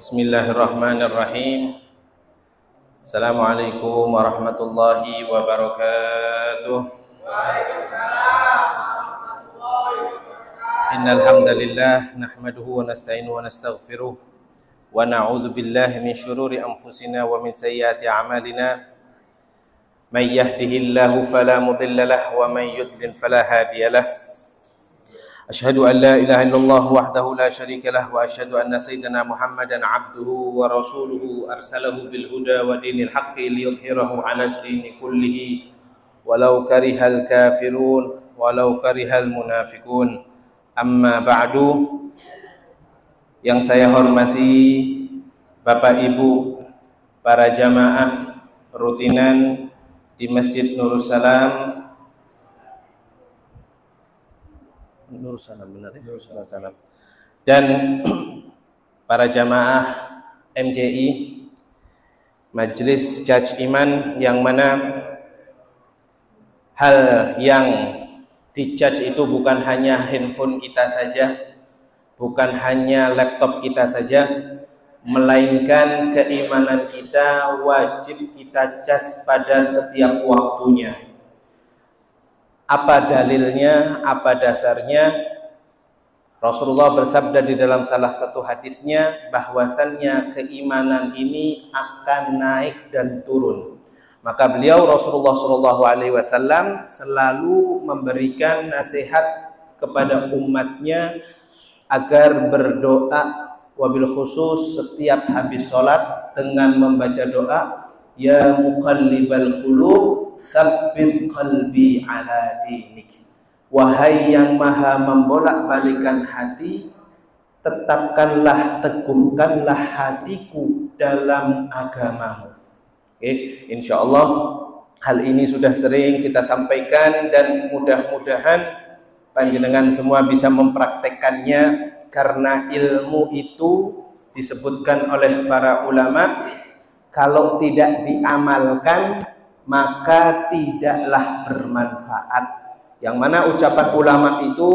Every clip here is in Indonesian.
Bismillahirrahmanirrahim. Assalamualaikum warahmatullahi wabarakatuh. Waalaikumsalam warahmatullahi wabarakatuh. Innal hamdalillah nahmaduhu wa nasta'inuhu wa nastaghfiruh wa na'udzu billahi min syururi anfusina wa min sayyiati a'malina. May yahdihillahu fala mudilla lahu wa may yudlil fala hadiyalah. Asyhadu an la ilaha illallah wahdahu la syarika lah wa asyhadu anna sayyidina Muhammadan abduhu wa rasuluhu arsalahu bil huda wa dinil haqqi liyudhhirahu 'alad dini kullihi walau karihal kafirun walau karihal munafiqun. Amma ba'du. Yang saya hormati Bapak Ibu para jamaah rutinan di Masjid Nurussalam, benar ya? Nurussalam. Dan para jamaah MJI Majelis Judge Iman, yang mana hal yang di-judge itu bukan hanya handphone kita saja, bukan hanya laptop kita saja, melainkan keimanan kita wajib kita cas pada setiap waktunya. Apa dalilnya, apa dasarnya? Rasulullah bersabda di dalam salah satu hadisnya bahwasannya keimanan ini akan naik dan turun. Maka beliau Rasulullah SAW selalu memberikan nasihat kepada umatnya agar berdoa, wabil khusus setiap habis sholat dengan membaca doa, ya muqallibal qulub tsabbit qalbi ala dinik. Wahai yang maha membolak-balikan hati, tetapkanlah, teguhkanlah hatiku dalam agamamu. Oke, insyaallah hal ini sudah sering kita sampaikan dan mudah-mudahan panjenengan semua bisa mempraktekkannya, karena ilmu itu disebutkan oleh para ulama, kalau tidak diamalkan maka tidaklah bermanfaat. Yang mana ucapan ulama itu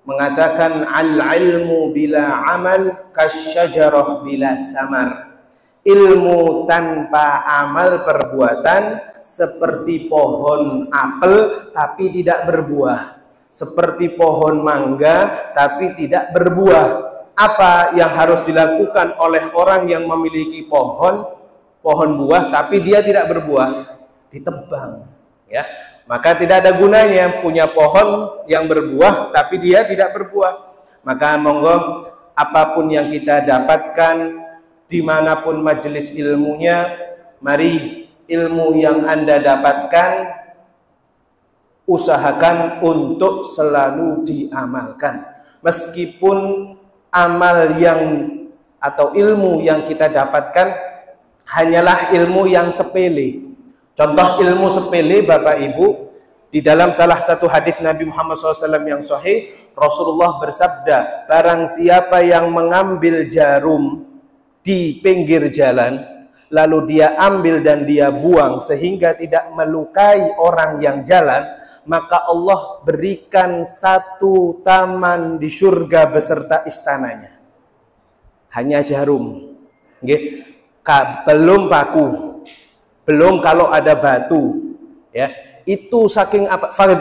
mengatakan al-ilmu bila amal kasyajarah bila thamar. Ilmu tanpa amal perbuatan seperti pohon apel tapi tidak berbuah, seperti pohon mangga tapi tidak berbuah. Apa yang harus dilakukan oleh orang yang memiliki pohon buah tapi dia tidak berbuah? Ditebang, ya. Maka tidak ada gunanya punya pohon yang berbuah tapi dia tidak berbuah. Maka monggo apapun yang kita dapatkan dimanapun majelis ilmunya, mari ilmu yang Anda dapatkan usahakan untuk selalu diamalkan. Meskipun amal yang atau ilmu yang kita dapatkan hanyalah ilmu yang sepele. Contoh ilmu sepele Bapak Ibu, di dalam salah satu hadis Nabi Muhammad SAW yang sahih, Rasulullah bersabda, barang siapa yang mengambil jarum di pinggir jalan, lalu dia ambil dan dia buang sehingga tidak melukai orang yang jalan, maka Allah berikan satu taman di surga beserta istananya. Hanya jarum, belum paku, belum kalau ada batu, ya. Itu saking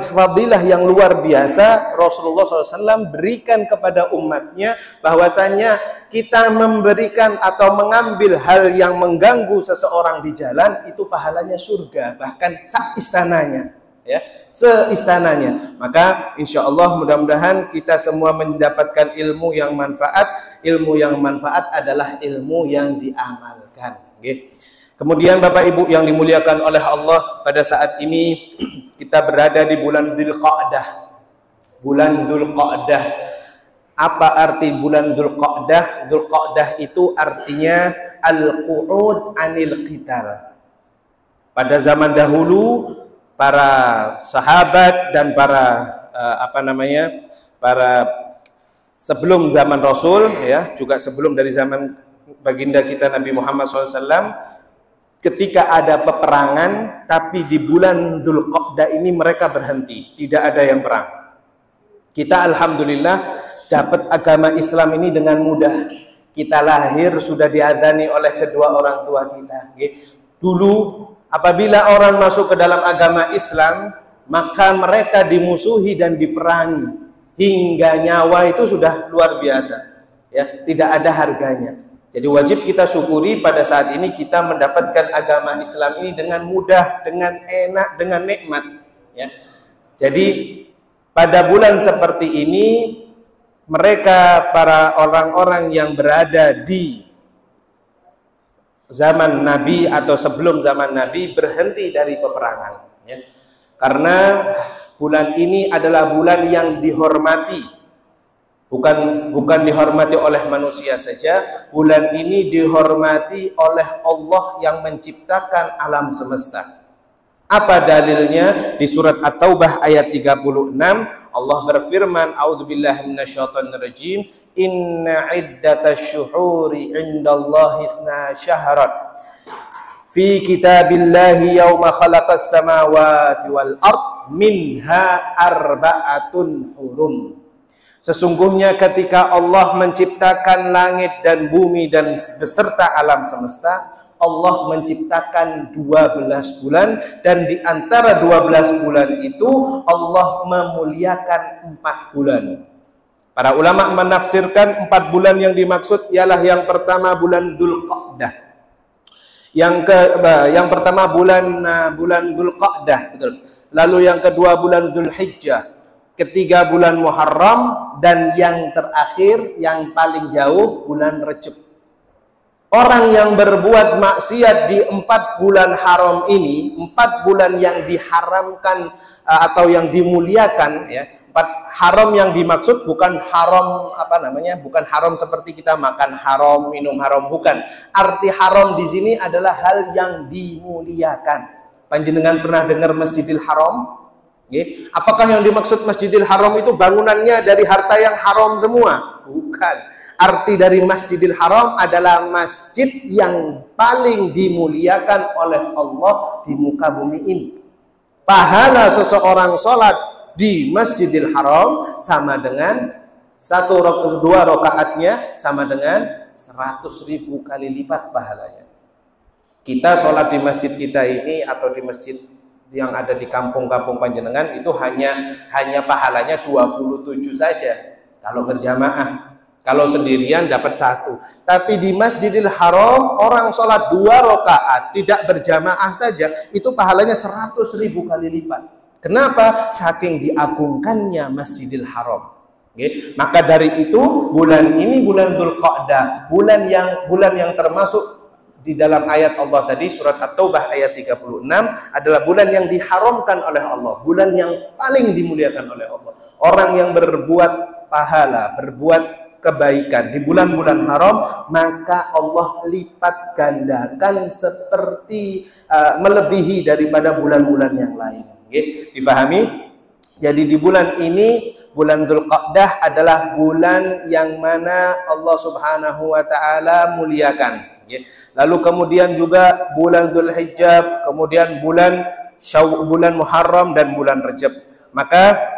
fadilah yang luar biasa Rasulullah SAW berikan kepada umatnya, bahwasanya kita memberikan atau mengambil hal yang mengganggu seseorang di jalan itu pahalanya surga, bahkan seistananya, ya, seistananya. Maka insya Allah mudah-mudahan kita semua mendapatkan ilmu yang manfaat. Ilmu yang manfaat adalah ilmu yang diamalkan. Kemudian Bapak Ibu yang dimuliakan oleh Allah, pada saat ini kita berada di bulan Dzulqa'dah. Bulan Dzulqa'dah. Apa arti bulan Dzulqa'dah? Dzulqa'dah itu artinya al-qu'ud anil qital. Pada zaman dahulu para sahabat dan para para sebelum zaman Rasul, ya, juga sebelum dari zaman baginda kita Nabi Muhammad SAW, ketika ada peperangan, tapi di bulan Dzulqa'dah ini mereka berhenti, tidak ada yang perang. Kita alhamdulillah dapat agama Islam ini dengan mudah. kita lahir sudah diadzani oleh kedua orang tua kita. Dulu apabila orang masuk ke dalam agama Islam, maka mereka dimusuhi dan diperangi hingga nyawa itu sudah luar biasa, ya, tidak ada harganya. Jadi wajib kita syukuri pada saat ini kita mendapatkan agama Islam ini dengan mudah, dengan enak, dengan nikmat, ya. Jadi pada bulan seperti ini mereka para orang-orang yang berada di zaman Nabi atau sebelum zaman Nabi berhenti dari peperangan, ya. Karena bulan ini adalah bulan yang dihormati, bukan dihormati oleh manusia saja. Bulan ini dihormati oleh Allah yang menciptakan alam semesta. Apa dalilnya? Di surat At-Taubah ayat 36 Allah berfirman, a'udzubillahi minasyaitonirrajim, inna iddatasy syuhuri 'indallahi 12 syahran fi kitabillahi yauma khalaqas samawati wal ard minha arba'atun hurum. Sesungguhnya ketika Allah menciptakan langit dan bumi dan beserta alam semesta, Allah menciptakan 12 bulan, dan di antara 12 bulan itu Allah memuliakan 4 bulan. Para ulama menafsirkan 4 bulan yang dimaksud ialah yang pertama bulan Dzulqa'dah. Yang pertama bulan Dzulqa'dah, betul. Lalu yang kedua bulan Dzulhijjah, ketiga bulan Muharram, dan yang terakhir yang paling jauh bulan Rajab. Orang yang berbuat maksiat di 4 bulan haram ini, 4 bulan yang diharamkan atau yang dimuliakan, ya. 4 haram yang dimaksud bukan haram bukan haram seperti kita makan haram, minum haram, bukan. Arti haram di sini adalah hal yang dimuliakan. Panjenengan pernah dengar Masjidil Haram? Apakah yang dimaksud Masjidil Haram itu bangunannya dari harta yang haram semua? Bukan. Arti dari Masjidil Haram adalah masjid yang paling dimuliakan oleh Allah di muka bumi ini. Pahala seseorang sholat di Masjidil Haram sama dengan 2 rakaatnya sama dengan 100.000 kali lipat pahalanya. Kita sholat di masjid kita ini atau di masjid yang ada di kampung-kampung panjenengan itu hanya pahalanya 27 saja kalau berjamaah. Kalau sendirian dapat 1. Tapi di Masjidil Haram orang sholat 2 rakaat tidak berjamaah saja itu pahalanya 100.000 kali lipat. Kenapa? Saking diagungkannya Masjidil Haram. Maka dari itu bulan ini bulan Dzulqa'dah, bulan yang termasuk di dalam ayat Allah tadi surat At-Taubah ayat 36 adalah bulan yang diharamkan oleh Allah, bulan yang paling dimuliakan oleh Allah. Orang yang berbuat pahala, berbuat kebaikan di bulan-bulan haram, maka Allah lipat gandakan seperti melebihi daripada bulan-bulan yang lain. Difahami? Jadi di bulan ini, bulan Dzulqa'dah adalah bulan yang mana Allah Subhanahu wa taala muliakan. Lalu kemudian juga bulan Dzulhijjah, kemudian bulan Muharram dan bulan Rajab. Maka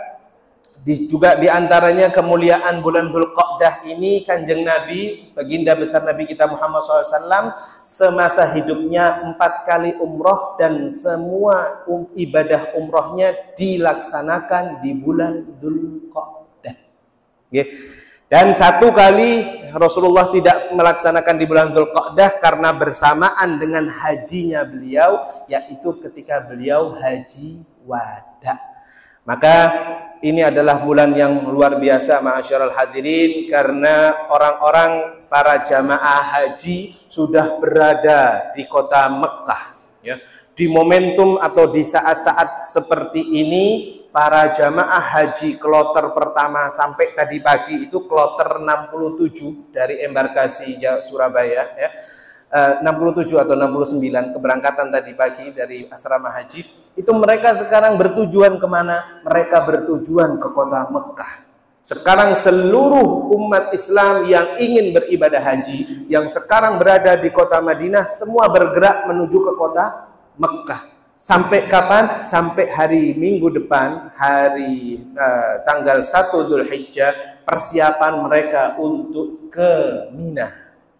juga diantaranya kemuliaan bulan Dzulqa'dah ini, Kanjeng Nabi, baginda besar Nabi kita Muhammad SAW, semasa hidupnya 4 kali umroh dan semua ibadah umrohnya dilaksanakan di bulan Dzulqa'dah. Dan 1 kali Rasulullah tidak melaksanakan di bulan Dzulqa'dah karena bersamaan dengan hajinya beliau, yaitu ketika beliau haji wada. Maka ini adalah bulan yang luar biasa ma'asyiral hadirin, karena orang-orang para jamaah haji sudah berada di kota Mekkah, ya. Di momentum atau di saat-saat seperti ini, para jamaah haji kloter pertama sampai tadi pagi itu kloter 67 dari embarkasi Surabaya, ya. 67 atau 69 keberangkatan tadi pagi dari asrama haji, itu mereka sekarang bertujuan kemana? Mereka bertujuan ke kota Mekkah. Sekarang seluruh umat Islam yang ingin beribadah haji, yang sekarang berada di kota Madinah, semua bergerak menuju ke kota Mekkah. Sampai kapan? Sampai hari Minggu depan, hari tanggal 1 Dzulhijjah, persiapan mereka untuk ke Mina.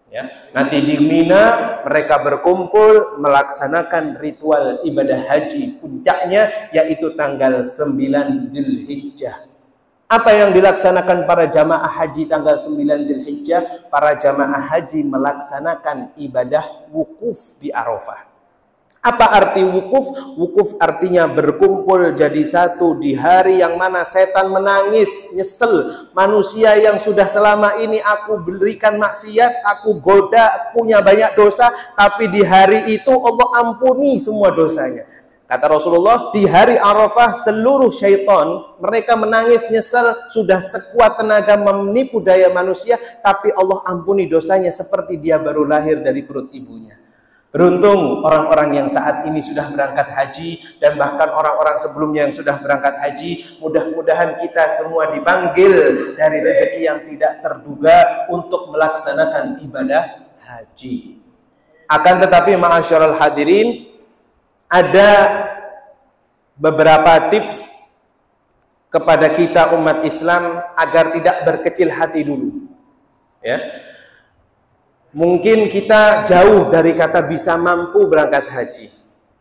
Ya. Nanti di Mina mereka berkumpul melaksanakan ritual ibadah haji. Puncaknya yaitu tanggal 9 Dzulhijjah. Apa yang dilaksanakan para jamaah haji tanggal 9 Dzulhijjah? Para jamaah haji melaksanakan ibadah wukuf di Arafah. Apa arti wukuf? Wukuf artinya berkumpul jadi satu di hari yang mana setan menangis, nyesel. Manusia yang sudah selama ini aku berikan maksiat, aku goda, punya banyak dosa, tapi di hari itu Allah ampuni semua dosanya. Kata Rasulullah, di hari Arafah seluruh syaitan mereka menangis, nyesel, sudah sekuat tenaga menipu daya manusia, tapi Allah ampuni dosanya seperti dia baru lahir dari perut ibunya. Beruntung orang-orang yang saat ini sudah berangkat haji dan bahkan orang-orang sebelumnya yang sudah berangkat haji. Mudah-mudahan kita semua dipanggil dari rezeki yang tidak terduga untuk melaksanakan ibadah haji. Akan tetapi ma'asyiral hadirin, ada beberapa tips kepada kita umat Islam agar tidak berkecil hati dulu. Ya. Mungkin kita jauh dari kata bisa mampu berangkat haji.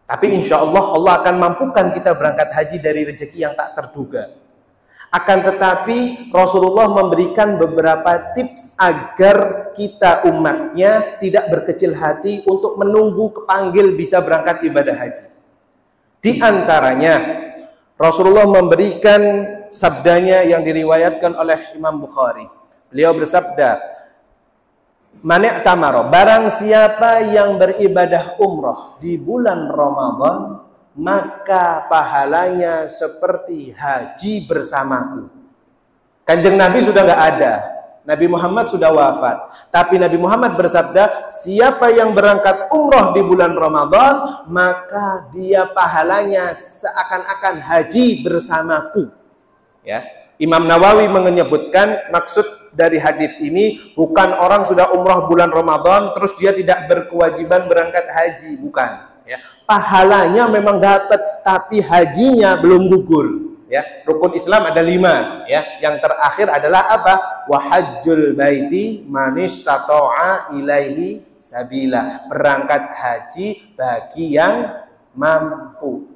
Tapi insya Allah, Allah akan mampukan kita berangkat haji dari rezeki yang tak terduga. Akan tetapi Rasulullah memberikan beberapa tips agar kita umatnya tidak berkecil hati untuk menunggu kepanggil bisa berangkat ibadah haji. Di antaranya, Rasulullah memberikan sabdanya yang diriwayatkan oleh Imam Bukhari. Beliau bersabda, "Mani'tamaro, barang siapa yang beribadah umroh di bulan Ramadan, maka pahalanya seperti haji bersamaku." Kanjeng Nabi sudah nggak ada, Nabi Muhammad sudah wafat. Tapi Nabi Muhammad bersabda, siapa yang berangkat umroh di bulan Ramadan, maka dia pahalanya seakan-akan haji bersamaku. Ya, Imam Nawawi menyebutkan maksud dari hadis ini bukan orang sudah umroh bulan Ramadan terus dia tidak berkewajiban berangkat haji, bukan. Ya, pahalanya memang dapat, tapi hajinya belum gugur. Ya, rukun Islam ada 5. Ya, yang terakhir adalah apa? Wahajjul baiti manistata'a ilaihi sabila. Berangkat haji bagi yang mampu.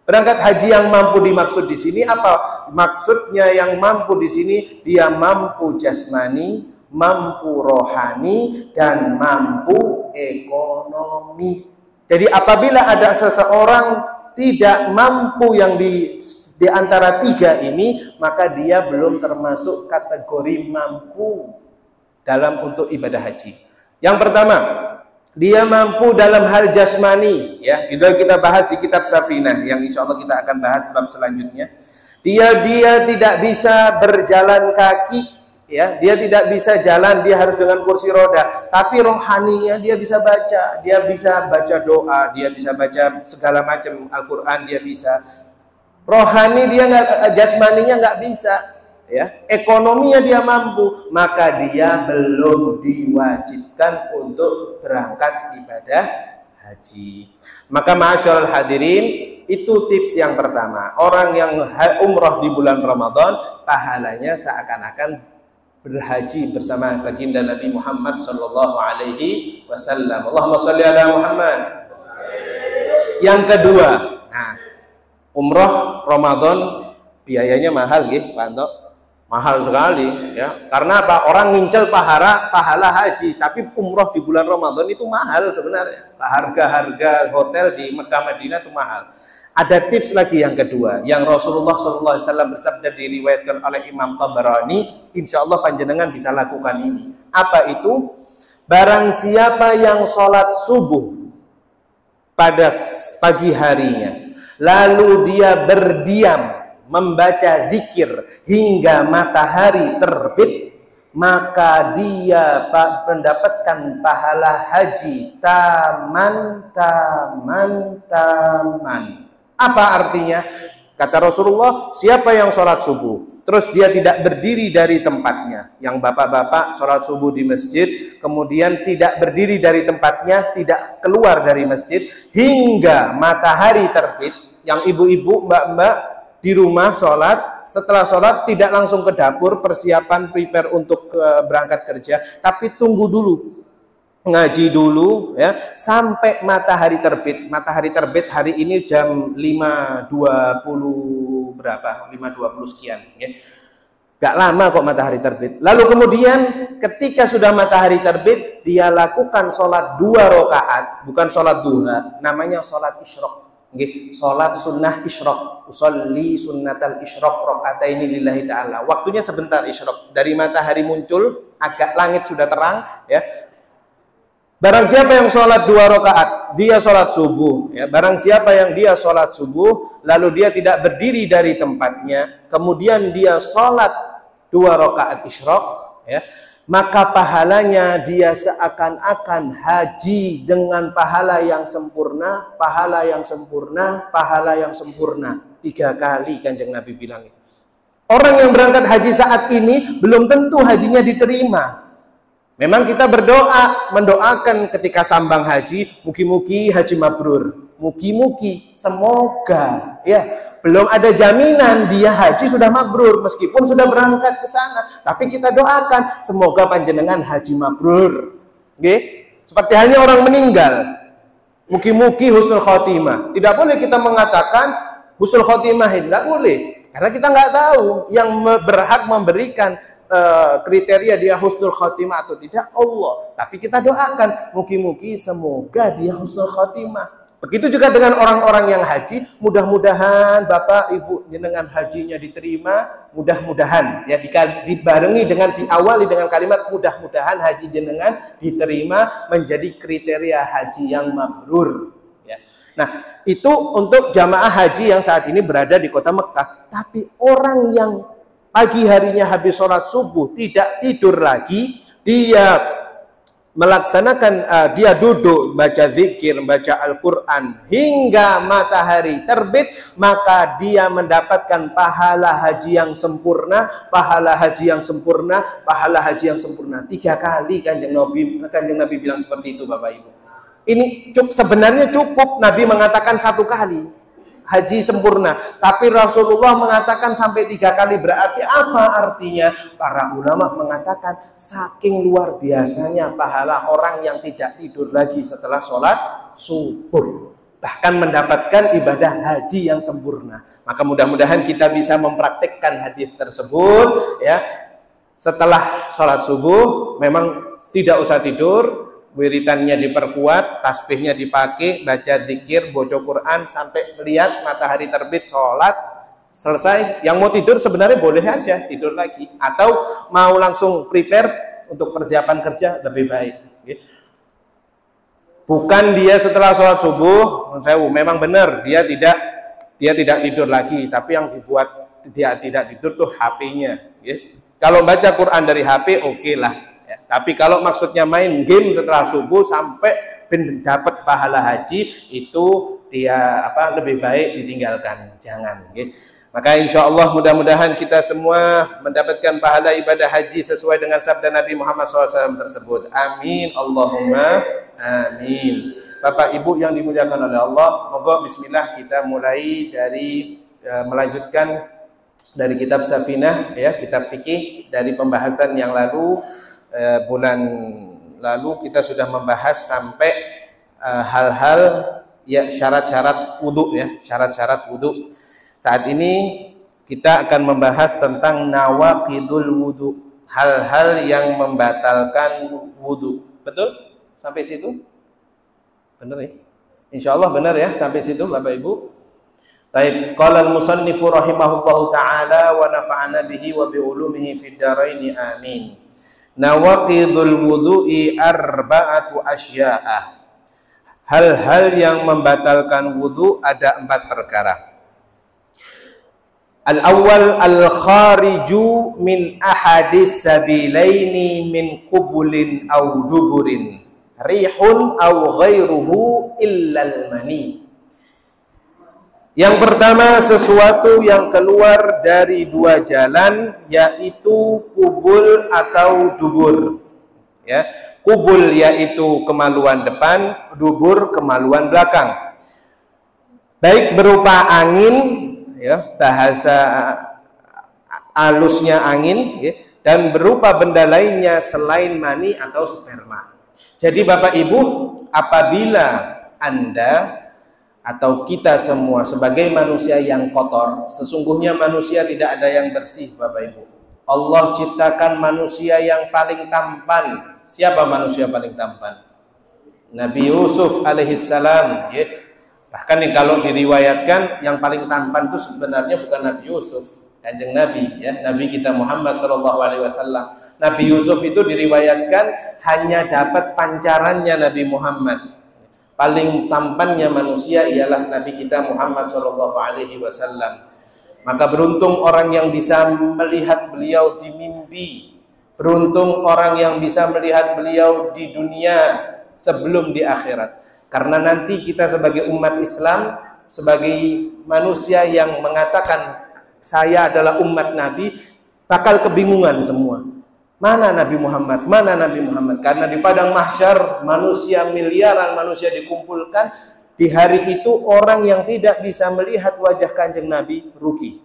Berangkat haji yang mampu dimaksud di sini apa? Maksudnya yang mampu di sini dia mampu jasmani, mampu rohani, dan mampu ekonomi. Jadi apabila ada seseorang tidak mampu yang di antara 3 ini, maka dia belum termasuk kategori mampu dalam untuk ibadah haji. Yang pertama, dia mampu dalam hal jasmani, ya. Itu kita bahas di kitab Safinah yang insya Allah kita akan bahas bab selanjutnya. Dia tidak bisa berjalan kaki, ya. Dia tidak bisa jalan, dia harus dengan kursi roda. Tapi rohaninya dia bisa baca doa, dia bisa baca segala macam Al-Quran, dia bisa. Rohani dia nggak, jasmaninya nggak bisa. Ya, ekonominya dia mampu, maka dia belum diwajibkan untuk berangkat ibadah haji. Maka ma'asyiral hadirin, itu tips yang pertama. Orang yang umroh di bulan Ramadan, pahalanya seakan-akan berhaji bersama baginda Nabi Muhammad sallallahu alaihi wasallam. Allahumma shalli ala Muhammad. Yang kedua, nah, umroh Ramadan biayanya mahal nggih, Pak Anto? Mahal sekali, ya. Karena apa? Orang ngincel pahala haji, tapi umroh di bulan Ramadan itu mahal sebenarnya. Harga-harga hotel di Mekah Madinah itu mahal. Ada tips lagi yang kedua, yang Rasulullah SAW bersabda diriwayatkan oleh Imam Tabarani. Insya Allah panjenengan bisa lakukan ini. Apa itu? Barang siapa yang sholat subuh pada pagi harinya, lalu dia berdiam membaca zikir hingga matahari terbit, maka dia mendapatkan pahala haji taman. Apa artinya? Kata Rasulullah, siapa yang sholat subuh terus dia tidak berdiri dari tempatnya. Yang bapak-bapak sholat subuh di masjid, kemudian tidak berdiri dari tempatnya, tidak keluar dari masjid hingga matahari terbit. Yang ibu-ibu, mbak-mbak di rumah sholat, setelah sholat tidak langsung ke dapur persiapan prepare untuk berangkat kerja, tapi tunggu dulu, ngaji dulu ya sampai matahari terbit. Matahari terbit hari ini jam 5.20 berapa? 5.20 sekian ya. Gak lama kok matahari terbit. Lalu kemudian ketika sudah matahari terbit, dia lakukan sholat 2 rakaat, bukan sholat duha, namanya sholat isyraq. Sholat sunnah isyraq, usolli sunnatal isyraq rakaataini lillahi ta'ala. Waktunya sebentar isyraq, dari matahari muncul, agak langit sudah terang ya. Barang siapa yang sholat 2 rakaat, dia sholat subuh ya. Barang siapa yang dia sholat subuh lalu dia tidak berdiri dari tempatnya, kemudian dia sholat 2 rakaat isyraq ya, maka pahalanya dia seakan-akan haji dengan pahala yang sempurna, pahala yang sempurna, pahala yang sempurna. 3 kali Kanjeng Nabi bilang itu. Orang yang berangkat haji saat ini belum tentu hajinya diterima. Memang kita berdoa, mendoakan ketika sambang haji, mugi-mugi haji mabrur, mugi-mugi, semoga ya. Belum ada jaminan dia haji sudah mabrur meskipun sudah berangkat ke sana, tapi kita doakan semoga panjenengan haji mabrur. Oke? Seperti halnya orang meninggal, mugi-mugi husnul khotimah. Tidak boleh kita mengatakan husnul khotimah, tidak boleh, karena kita nggak tahu yang berhak memberikan kriteria dia husnul khotimah atau tidak Allah. Tapi kita doakan mugi-mugi semoga dia husnul khotimah. Begitu juga dengan orang-orang yang haji, mudah-mudahan Bapak Ibu jenengan hajinya diterima, mudah-mudahan ya, dibarengi dengan, diawali dengan kalimat mudah-mudahan haji jenengan diterima, menjadi kriteria haji yang mabrur ya. Nah, itu untuk jamaah haji yang saat ini berada di kota Mekah. Tapi orang yang pagi harinya habis sholat subuh tidak tidur lagi, dia melaksanakan, dia duduk baca zikir, baca Al-Quran hingga matahari terbit, maka dia mendapatkan pahala haji yang sempurna, pahala haji yang sempurna, pahala haji yang sempurna. 3 kali Kanjeng Nabi bilang seperti itu Bapak Ibu. Ini sebenarnya cukup Nabi mengatakan 1 kali haji sempurna, tapi Rasulullah mengatakan sampai 3 kali. Berarti apa artinya? Para ulama mengatakan saking luar biasanya pahala orang yang tidak tidur lagi setelah sholat subuh, bahkan mendapatkan ibadah haji yang sempurna. Maka mudah-mudahan kita bisa mempraktikkan hadis tersebut ya. Setelah sholat subuh memang tidak usah tidur, wiritannya diperkuat, tasbihnya dipakai, baca zikir, baca Quran sampai melihat matahari terbit, sholat selesai. Yang mau tidur sebenarnya boleh aja tidur lagi, atau mau langsung prepare untuk persiapan kerja lebih baik. Bukan dia setelah sholat subuh, memang benar dia tidak tidur lagi, tapi yang dibuat dia tidak tidur tuh HP-nya. Kalau baca Quran dari HP oke lah. Ya, tapi kalau maksudnya main game setelah subuh sampai dapat pahala haji, itu dia lebih baik ditinggalkan, jangan. Maka insya Allah mudah-mudahan kita semua mendapatkan pahala ibadah haji sesuai dengan sabda Nabi Muhammad SAW tersebut. Amin Allahumma amin. Bapak Ibu yang dimuliakan oleh Allah, moga bismillah kita mulai dari melanjutkan dari kitab Safinah ya, kitab fikih. Dari pembahasan yang lalu, bulan lalu kita sudah membahas sampai hal-hal ya, syarat-syarat wudhu ya, syarat-syarat wudhu. Saat ini kita akan membahas tentang nawaqidul wudhu, hal-hal yang membatalkan wudhu. Betul? Sampai situ? Benar ya? Insya Allah benar ya, sampai situ Bapak Ibu. Taib, qala al-musannifu rahimahullahu ta'ala wa nafa'ana bihi wa bi'ulumihi fid dharaini amin. Nawaqidul wudhu'i arba'atu asya'ah. Hal-hal yang membatalkan wudhu ada 4 perkara. Al-awwal al-khariju min ahadis sabilaini min qubulin aw duburin, rihun aw ghairuhu illal mani. Yang pertama, sesuatu yang keluar dari dua jalan, yaitu kubul atau dubur. Ya, kubul yaitu kemaluan depan, dubur kemaluan belakang. Baik berupa angin, ya, bahasa alusnya angin, ya, dan berupa benda lainnya selain mani atau sperma. Jadi Bapak Ibu, apabila Anda atau kita semua sebagai manusia yang kotor, sesungguhnya manusia tidak ada yang bersih Bapak Ibu. Allah ciptakan manusia yang paling tampan. Siapa manusia paling tampan? Nabi Yusuf alaihissalam. Ya. Bahkan kalau diriwayatkan yang paling tampan itu sebenarnya bukan Nabi Yusuf, Kanjeng Nabi, ya, Nabi kita Muhammad SAW. Nabi Yusuf itu diriwayatkan hanya dapat pancarannya Nabi Muhammad. Paling tampannya manusia ialah Nabi kita Muhammad SAW. Maka beruntung orang yang bisa melihat beliau di mimpi, beruntung orang yang bisa melihat beliau di dunia sebelum di akhirat. Karena nanti kita sebagai umat Islam, sebagai manusia yang mengatakan saya adalah umat Nabi, bakal kebingungan semua. Mana Nabi Muhammad? Mana Nabi Muhammad? Karena di padang mahsyar manusia miliaran manusia dikumpulkan. Di hari itu orang yang tidak bisa melihat wajah Kanjeng Nabi rugi.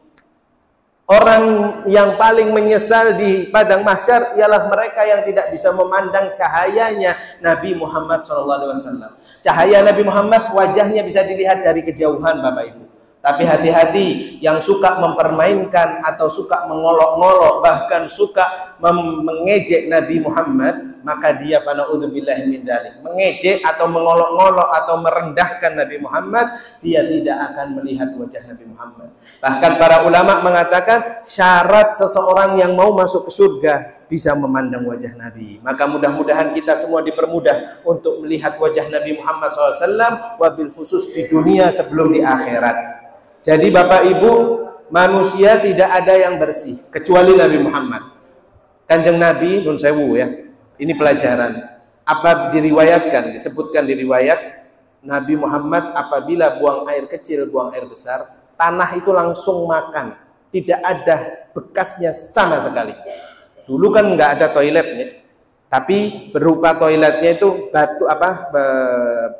Orang yang paling menyesal di padang mahsyar ialah mereka yang tidak bisa memandang cahayanya Nabi Muhammad SAW. Cahaya Nabi Muhammad wajahnya bisa dilihat dari kejauhan Bapak Ibu. Tapi hati-hati yang suka mempermainkan atau suka mengolok-ngolok, bahkan suka mengejek Nabi Muhammad, maka dia fana'udzubillahi min dzalik. Mengejek atau mengolok-ngolok atau merendahkan Nabi Muhammad, dia tidak akan melihat wajah Nabi Muhammad. Bahkan para ulama mengatakan syarat seseorang yang mau masuk ke surga bisa memandang wajah Nabi. Maka mudah-mudahan kita semua dipermudah untuk melihat wajah Nabi Muhammad SAW, wabil khusus di dunia sebelum di akhirat. Jadi Bapak Ibu, manusia tidak ada yang bersih kecuali Nabi Muhammad. Kanjeng Nabi, nun sewu ya. Ini pelajaran. Apa diriwayatkan, disebutkan di riwayat Nabi Muhammad apabila buang air kecil, buang air besar, tanah itu langsung makan. Tidak ada bekasnya sama sekali. Dulu kan nggak ada toiletnya, tapi berupa toiletnya itu batu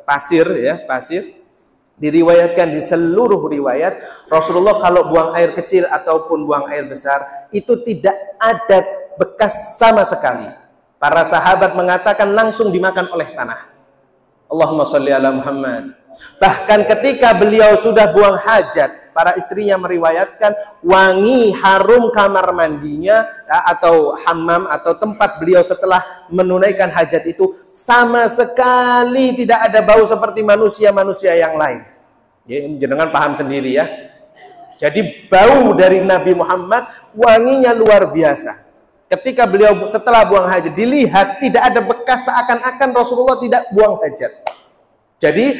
pasir ya, pasir. Diriwayatkan di seluruh riwayat Rasulullah kalau buang air kecil ataupun buang air besar itu tidak ada bekas sama sekali. Para sahabat mengatakan langsung dimakan oleh tanah. Allahumma sholli ala Muhammad. Bahkan ketika beliau sudah buang hajat, para istrinya meriwayatkan wangi harum kamar mandinya atau hammam atau tempat beliau setelah menunaikan hajat itu sama sekali tidak ada bau seperti manusia-manusia yang lain. Ya, jenengan paham sendiri ya. Jadi bau dari Nabi Muhammad wanginya luar biasa. Ketika beliau setelah buang hajat dilihat tidak ada bekas, seakan-akan Rasulullah tidak buang hajat. Jadi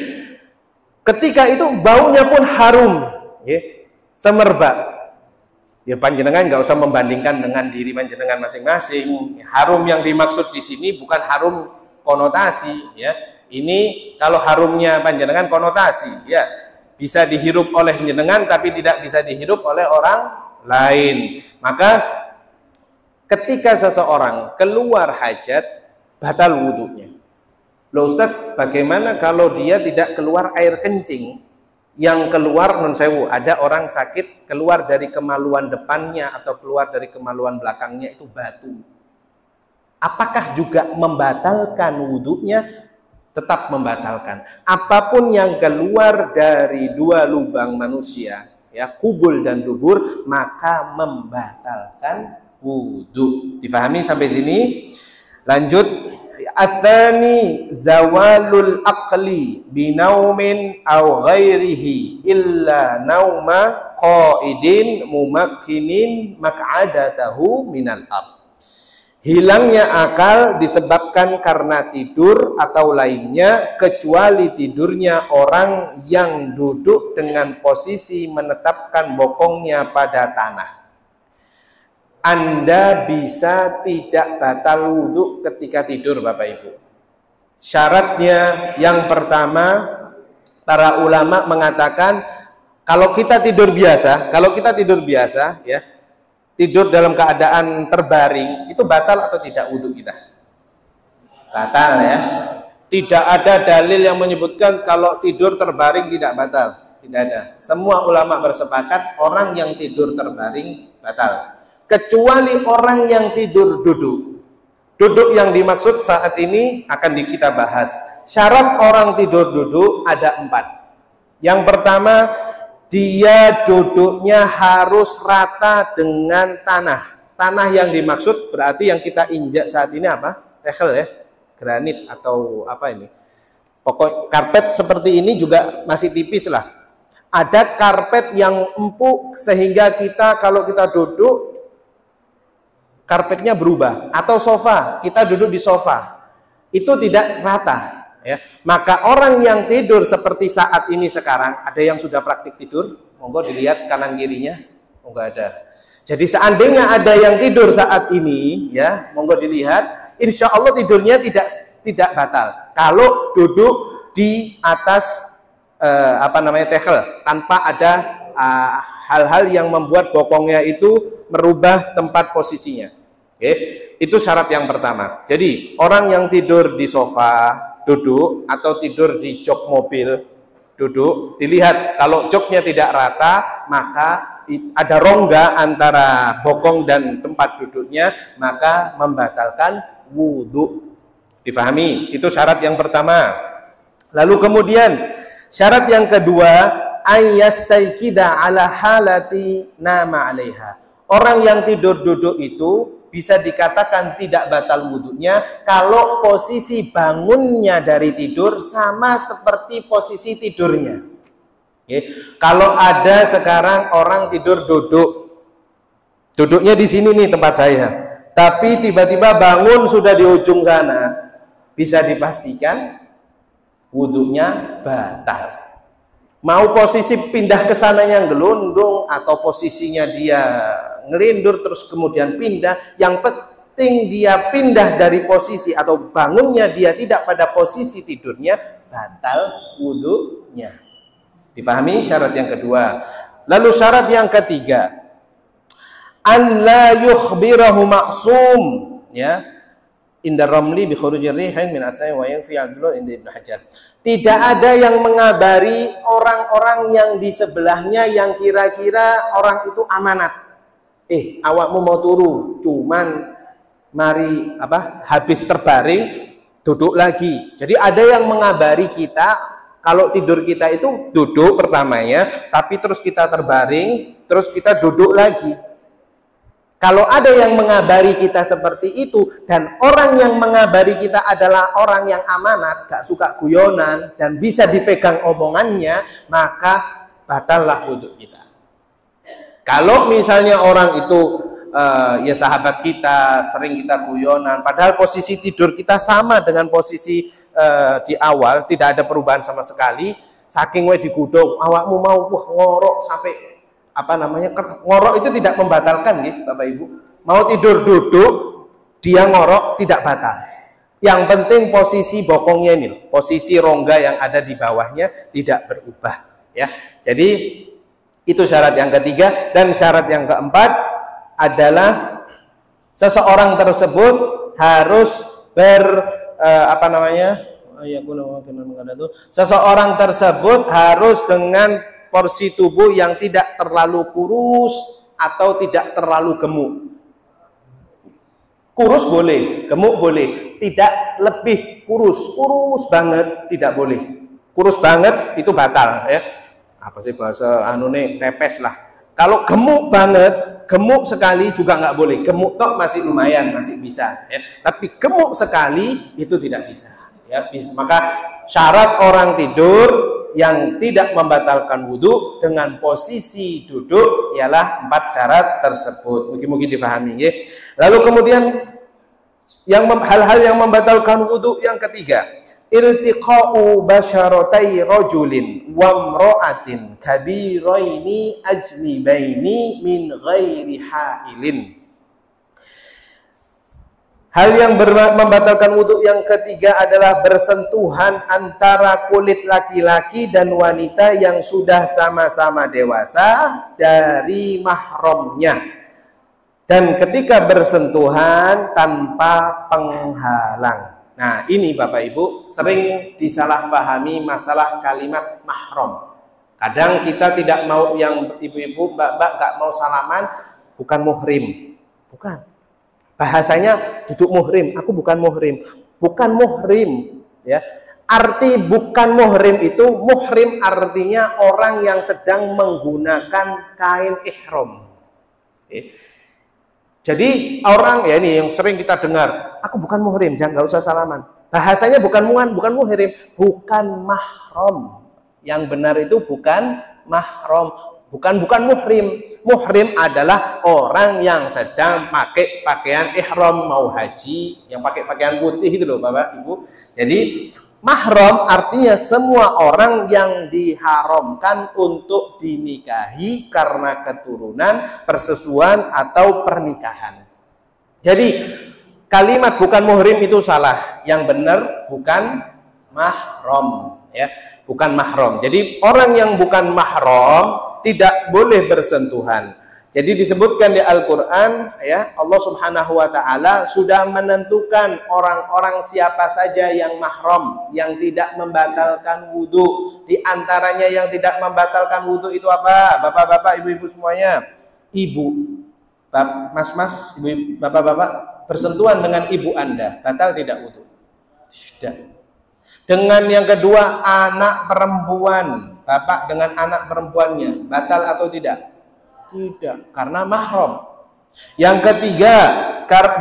ketika itu baunya pun harum, ya, semerbak. Ya panjenengan nggak usah membandingkan dengan diri panjenengan masing-masing. Harum yang dimaksud di sini bukan harum konotasi, ya. Ini kalau harumnya panjenengan konotasi, ya. Bisa dihirup oleh jenengan tapi tidak bisa dihirup oleh orang lain. Maka ketika seseorang keluar hajat batal wudhunya. Loh Ustaz, bagaimana kalau dia tidak keluar air kencing? Yang keluar non sewu, ada orang sakit keluar dari kemaluan depannya atau keluar dari kemaluan belakangnya itu batu. Apakah juga membatalkan wudhunya? Tetap membatalkan. Apapun yang keluar dari dua lubang manusia, ya, kubul dan dubur, maka membatalkan wudhu. Difahami sampai sini? Lanjut. Atsani zawalul aqli binaumin aw ghairihi illa nauma qaidin mumakkinin maq'adatahu minal ard. Hilangnya akal disebabkan karena tidur atau lainnya kecuali tidurnya orang yang duduk dengan posisi menetapkan bokongnya pada tanah. Anda bisa tidak batal wudhu ketika tidur Bapak Ibu. Syaratnya yang pertama, para ulama mengatakan Kalau kita tidur biasa, ya, tidur dalam keadaan terbaring, itu batal atau tidak wudhu kita? Batal ya. Tidak ada dalil yang menyebutkan kalau tidur terbaring tidak batal. Tidak ada. Semua ulama bersepakat orang yang tidur terbaring batal. Kecuali orang yang tidur duduk. Duduk yang dimaksud saat ini akan kita bahas. Syarat orang tidur duduk ada 4. Yang pertama, dia duduknya harus rata dengan tanah. Tanah yang dimaksud berarti yang kita injak saat ini apa? Tegel ya, granit atau apa ini? Pokok karpet seperti ini juga masih tipis lah. Ada karpet yang empuk sehingga kita kalau kita duduk karpetnya berubah. Atau sofa, kita duduk di sofa, itu tidak rata. Ya, maka orang yang tidur seperti saat ini sekarang, ada yang sudah praktik tidur, monggo dilihat kanan kirinya, monggo ada. Jadi seandainya ada yang tidur saat ini, ya, monggo dilihat, insya Allah tidurnya tidak batal. Kalau duduk di atas tegel, tanpa ada hal-hal yang membuat bokongnya itu merubah tempat posisinya. Oke, itu syarat yang pertama. Jadi orang yang tidur di sofa duduk atau tidur di jok mobil duduk, dilihat kalau joknya tidak rata, maka ada rongga antara bokong dan tempat duduknya, maka membatalkan wudhu. Difahami? Itu syarat yang pertama. Lalu kemudian syarat yang kedua, ayyastaikida ala halati nama alaiha. Orang yang tidur duduk itu bisa dikatakan tidak batal wudhunya kalau posisi bangunnya dari tidur sama seperti posisi tidurnya. Oke. Kalau ada sekarang orang tidur duduknya di sini nih tempat saya, tapi tiba-tiba bangun sudah di ujung sana, bisa dipastikan wudhunya batal. Mau posisi pindah ke sananya gelundung atau posisinya dia ngelindur terus kemudian pindah, yang penting dia pindah dari posisi atau bangunnya dia tidak pada posisi tidurnya, batal wudhunya. Difahami syarat yang kedua. Lalu syarat yang ketiga, an la yukhbirahu ma'sum, ya, inda ramli bi khurujir rihin min asai wa yanfi adlun inda Ibnu Hajar. Tidak ada yang mengabari orang-orang yang di sebelahnya yang kira-kira orang itu amanat. Awakmu mau turu, cuman mari habis terbaring duduk lagi. Jadi ada yang mengabari kita kalau tidur kita itu duduk pertamanya, tapi terus kita terbaring, terus kita duduk lagi. Kalau ada yang mengabari kita seperti itu, dan orang yang mengabari kita adalah orang yang amanat, gak suka guyonan, dan bisa dipegang omongannya, maka batallah wudhu kita. Kalau misalnya orang itu ya sahabat kita, sering kita guyonan, padahal posisi tidur kita sama dengan posisi di awal, tidak ada perubahan sama sekali, saking we digudung, awakmu mau ngorok sampai ngorok itu tidak membatalkan ya Bapak Ibu. Mau tidur duduk dia ngorok tidak batal. Yang penting posisi bokongnya ini, posisi rongga yang ada di bawahnya tidak berubah ya. Jadi itu syarat yang ketiga. Dan syarat yang keempat adalah seseorang tersebut harus seseorang tersebut harus dengan porsi tubuh yang tidak terlalu kurus atau tidak terlalu gemuk. Kurus boleh, gemuk boleh, tidak lebih kurus banget tidak boleh. Kurus banget itu batal ya. Apa sih bahasa tepes lah. Kalau gemuk banget, gemuk sekali juga nggak boleh. Gemuk tok masih lumayan, masih bisa ya. Tapi gemuk sekali itu tidak bisa ya. Maka syarat orang tidur yang tidak membatalkan wudhu dengan posisi duduk ialah 4 syarat tersebut. Mungkin dipahami ya. Lalu kemudian hal-hal yang membatalkan wudhu yang ketiga, iltiqa'u basyaratai rajulin wa imra'atin kabiraini ajlibaini min ghairi hailin. Hal yang membatalkan wudhu yang ketiga adalah bersentuhan antara kulit laki-laki dan wanita yang sudah sama-sama dewasa dari mahramnya. Dan ketika bersentuhan tanpa penghalang. Nah, ini Bapak Ibu sering disalahpahami masalah kalimat mahram. Kadang kita tidak mau, yang ibu-ibu, mbak-mbak gak mau salaman, bukan muhrim. Bukan. Bahasanya duduk muhrim, aku bukan muhrim. Bukan muhrim, ya. Arti bukan muhrim itu, muhrim artinya orang yang sedang menggunakan kain ihram. Jadi orang, ya ini yang sering kita dengar, aku bukan muhrim, jangan, nggak usah salaman. Bahasanya bukan muhrim, bukan mahram. Yang benar itu bukan mahram. Bukan muhrim. Muhrim adalah orang yang sedang pakai pakaian ihram, mau haji, yang pakai pakaian putih itu loh Bapak Ibu. Jadi mahram artinya semua orang yang diharamkan untuk dinikahi karena keturunan, persesuaian atau pernikahan. Jadi kalimat bukan muhrim itu salah. Yang benar bukan mahram, ya, bukan mahram. Jadi orang yang bukan mahram tidak boleh bersentuhan. Jadi disebutkan di Al-Quran, ya, Allah Subhanahu wa Ta'ala sudah menentukan orang-orang siapa saja yang mahram, yang tidak membatalkan wudhu. Di antaranya yang tidak membatalkan wudhu itu apa? Bapak-bapak, ibu-ibu semuanya. Ibu, mas-mas, ibu, bapak-bapak bersentuhan dengan ibu Anda, batal tidak wudhu? Tidak. Dengan yang kedua, anak perempuan, bapak dengan anak perempuannya, batal atau tidak? Tidak, karena mahram. Yang ketiga,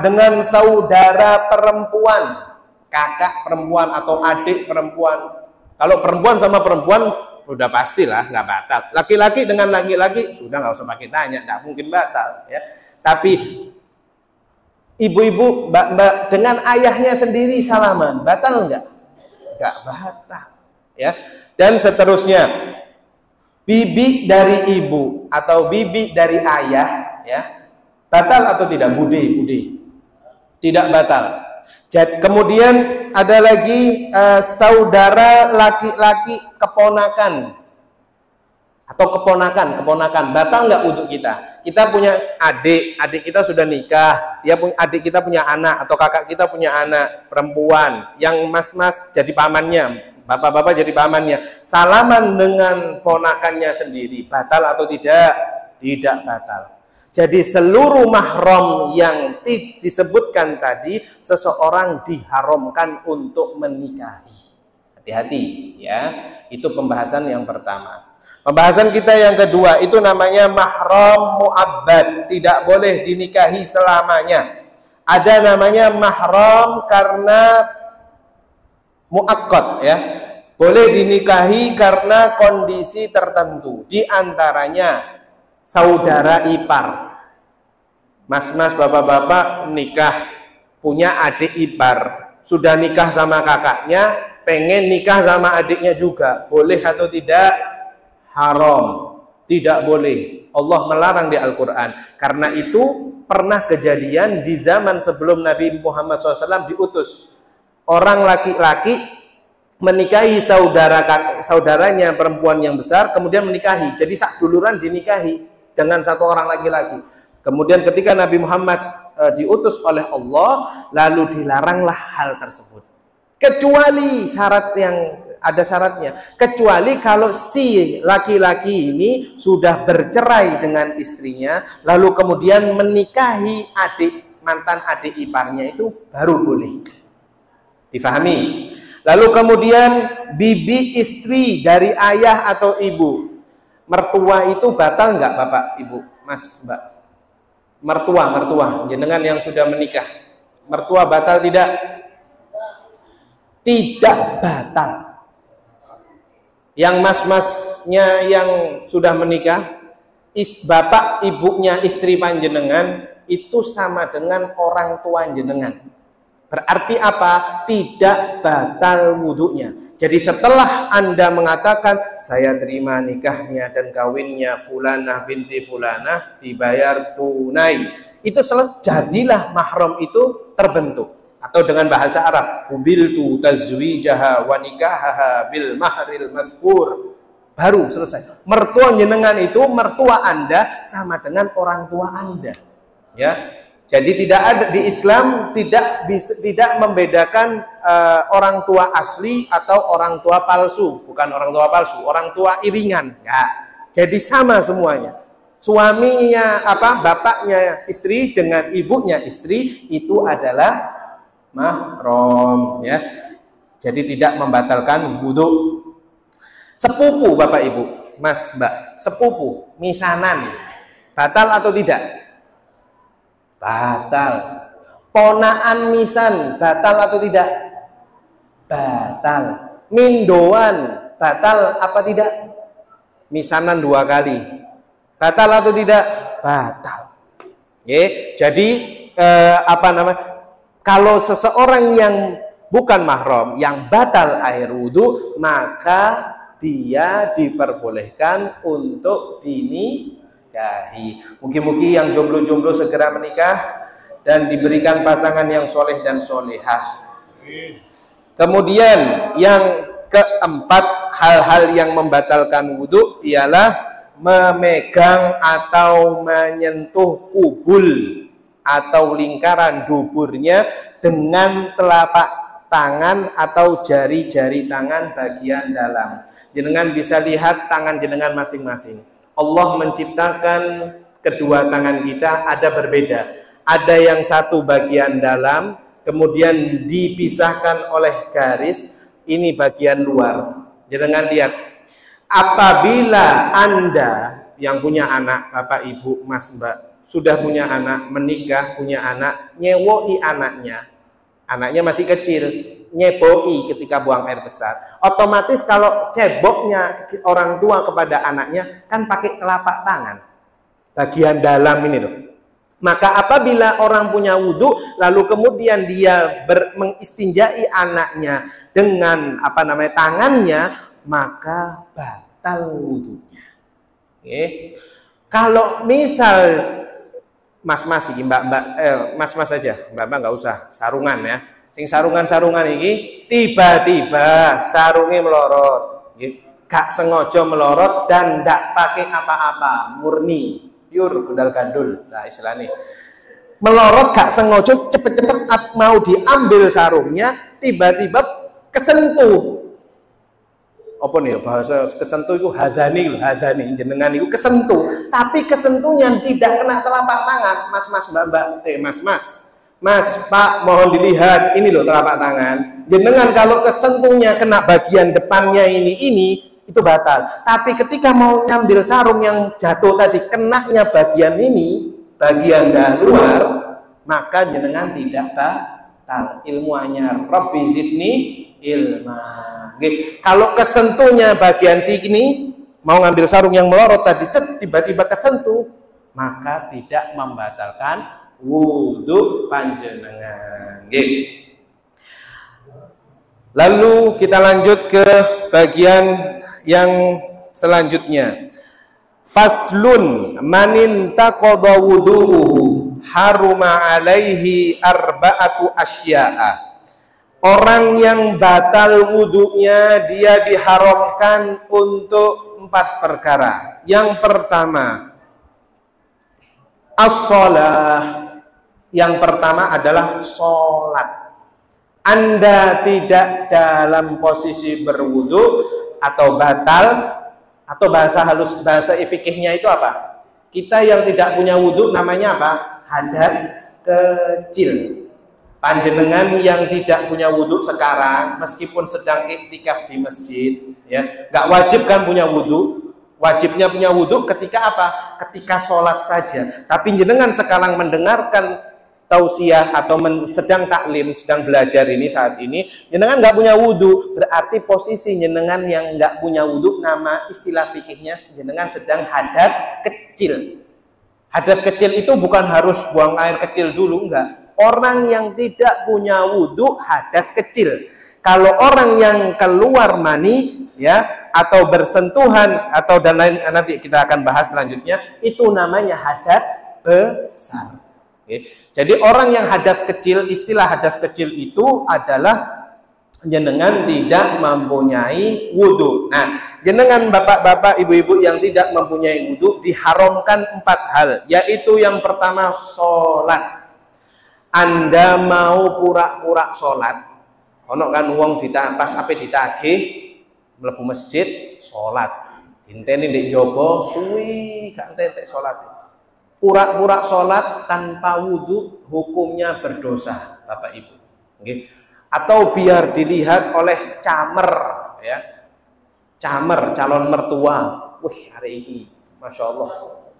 dengan saudara perempuan, kakak perempuan atau adik perempuan. Kalau perempuan sama perempuan, udah pastilah nggak batal. Laki-laki dengan laki-laki, sudah nggak usah pakai tanya, nggak mungkin batal. Ya. Tapi ibu-ibu, mbak-mbak dengan ayahnya sendiri salaman, batal nggak? Nggak batal, ya. Dan seterusnya, bibi dari ibu atau bibi dari ayah, ya, batal atau tidak? Budi tidak batal. Jadi, kemudian ada lagi saudara laki-laki keponakan atau keponakan, batal nggak untuk kita? Kita punya adik kita sudah nikah, adik kita punya anak atau kakak kita punya anak perempuan, yang mas-mas jadi pamannya, bapak-bapak jadi pamannya, salaman dengan ponakannya sendiri, batal atau tidak? Tidak batal. Jadi seluruh mahram yang disebutkan tadi, seseorang diharamkan untuk menikahi. Hati-hati, ya. Itu pembahasan yang pertama. Pembahasan kita yang kedua itu namanya mahram mu'abbad, tidak boleh dinikahi selamanya. Ada namanya mahram karena mu'akkad, ya. Boleh dinikahi karena kondisi tertentu. Di antaranya saudara ipar. Mas-mas, bapak-bapak nikah, punya adik ipar, sudah nikah sama kakaknya, pengen nikah sama adiknya juga, boleh atau tidak? Haram, tidak boleh. Allah melarang di Al-Quran. Karena itu pernah kejadian di zaman sebelum Nabi Muhammad SAW diutus. Orang laki-laki menikahi saudaranya perempuan yang besar, kemudian menikahi. Jadi sak duluran dinikahi dengan satu orang laki-laki. Kemudian ketika Nabi Muhammad diutus oleh Allah, lalu dilaranglah hal tersebut. Kecuali ada syaratnya. Kecuali kalau si laki-laki ini sudah bercerai dengan istrinya, lalu kemudian menikahi mantan adik iparnya, itu baru boleh. Difahami? Lalu kemudian bibi istri dari ayah atau ibu. Mertua itu batal nggak Bapak, Ibu, Mas, Mbak? Mertua, jenengan yang sudah menikah. Mertua batal tidak? Tidak batal. Yang mas-masnya yang sudah menikah, bapak ibunya istri panjenengan itu sama dengan orang tua jenengan. Berarti apa? Tidak batal wudunya. Jadi setelah Anda mengatakan saya terima nikahnya dan kawinnya Fulanah binti Fulanah dibayar tunai, itu jadilah mahram itu terbentuk. Atau dengan bahasa Arab, kubiltu tazwijaha wa nikahaha bil mahril mazkur. Baru selesai. Mertua jenengan itu mertua Anda sama dengan orang tua Anda. Ya. Jadi tidak ada di Islam tidak membedakan orang tua asli atau orang tua palsu, bukan orang tua palsu, orang tua iringan. Ya. Jadi sama semuanya. Suaminya bapaknya istri dengan ibunya istri itu adalah mahram, ya. Jadi tidak membatalkan wudu. Sepupu Bapak Ibu, Mas Mbak, sepupu, misanan, batal atau tidak? Batal. Ponaan misan batal atau tidak? Batal. Mindoan batal apa tidak? Misanan 2 kali. Batal atau tidak? Batal. Oke, jadi kalau seseorang yang bukan mahram yang batal air wudu, maka dia diperbolehkan untuk dinikahi. Mugi-mugi yang jomblo-jomblo segera menikah dan diberikan pasangan yang soleh dan solehah. Kemudian yang keempat, hal-hal yang membatalkan wudhu ialah memegang atau menyentuh kubul atau lingkaran duburnya dengan telapak tangan atau jari-jari tangan bagian dalam. Jenengan bisa lihat tangan jenengan masing-masing. Allah menciptakan kedua tangan kita ada berbeda. Ada yang satu bagian dalam, kemudian dipisahkan oleh garis, ini bagian luar. Jenengan lihat, apabila Anda yang punya anak, Bapak, Ibu, Mas, Mbak, sudah punya anak, menikah, punya anak, nyewoi anaknya masih kecil, nyeboi ketika buang air besar. Otomatis kalau ceboknya orang tua kepada anaknya kan pakai telapak tangan bagian dalam ini loh. Maka apabila orang punya wudhu lalu kemudian dia mengistinjai anaknya dengan tangannya, maka batal wudhunya. Oke. Kalau misal mas-mas iki mbak-mbak mas-mas aja, mbak-mbak nggak usah sarungan ya. Sing sarungan-sarungan ini tiba-tiba sarungnya melorot, gak sengaja melorot dan ndak pakai apa-apa, murni pure gundal gandul. Nah istilahnya melorot gak sengaja, cepet-cepet mau diambil sarungnya, tiba-tiba kesentuh. Apa nih bahasa kesentuh itu hadani jenengan itu kesentuh, tapi kesentuhnya tidak kena telapak tangan. Mas-mas mbak-mbak, Mas, Pak, mohon dilihat, ini loh telapak tangan. Jenengan kalau kesentuhnya kena bagian depannya ini itu batal. Tapi ketika mau ngambil sarung yang jatuh tadi, kenanya bagian ini, bagian luar, maka jenengan tidak batal. Ilmu anyar, Rabbi zidni ilma. Kalau kesentuhnya bagian sini, mau ngambil sarung yang melorot tadi, tiba-tiba kesentuh, maka tidak membatalkan wudhu panjenengan. Lalu kita lanjut ke bagian yang selanjutnya. Faslun manin taqadha wudu'uhu haruma alaihi arba'atu asya'a. Orang yang batal wudhunya dia diharamkan untuk 4 perkara. Yang pertama, as-shalah. Yang pertama adalah sholat. Anda tidak dalam posisi berwudu atau batal, atau bahasa fikihnya itu apa? Kita yang tidak punya wudu namanya apa? Hadas kecil. Panjenengan yang tidak punya wudu sekarang, meskipun sedang iktikaf di masjid, ya, nggak wajib kan punya wudu. Wajibnya punya wudu ketika apa? Ketika sholat saja. Tapi jenengan sekarang mendengarkan tausiah atau sedang taklim, sedang belajar ini saat ini, jenengan nggak punya wudu, berarti posisi jenengan yang nggak punya wudu, nama istilah fikihnya jenengan sedang hadas kecil. Hadas kecil itu bukan harus buang air kecil dulu, enggak. orang yang tidak punya wudhu hadas kecil. Kalau orang yang keluar mani ya atau bersentuhan atau dan lain, nanti kita akan bahas selanjutnya, itu namanya hadas besar. Oke. Jadi orang yang hadas kecil, istilah hadas kecil itu adalah jenengan tidak mempunyai wudhu. Nah, jenengan bapak-bapak, ibu-ibu yang tidak mempunyai wudhu diharamkan 4 hal, yaitu yang pertama sholat. Anda mau pura-pura sholat, ono kan wong pas ape ditagih mlebu masjid sholat, inteni ndek njaba suwi gak entek sholat. Pura-pura sholat tanpa wudhu hukumnya berdosa, Bapak Ibu. Okay. Atau biar dilihat oleh camer, ya, camer calon mertua. Wih, hari ini, masya Allah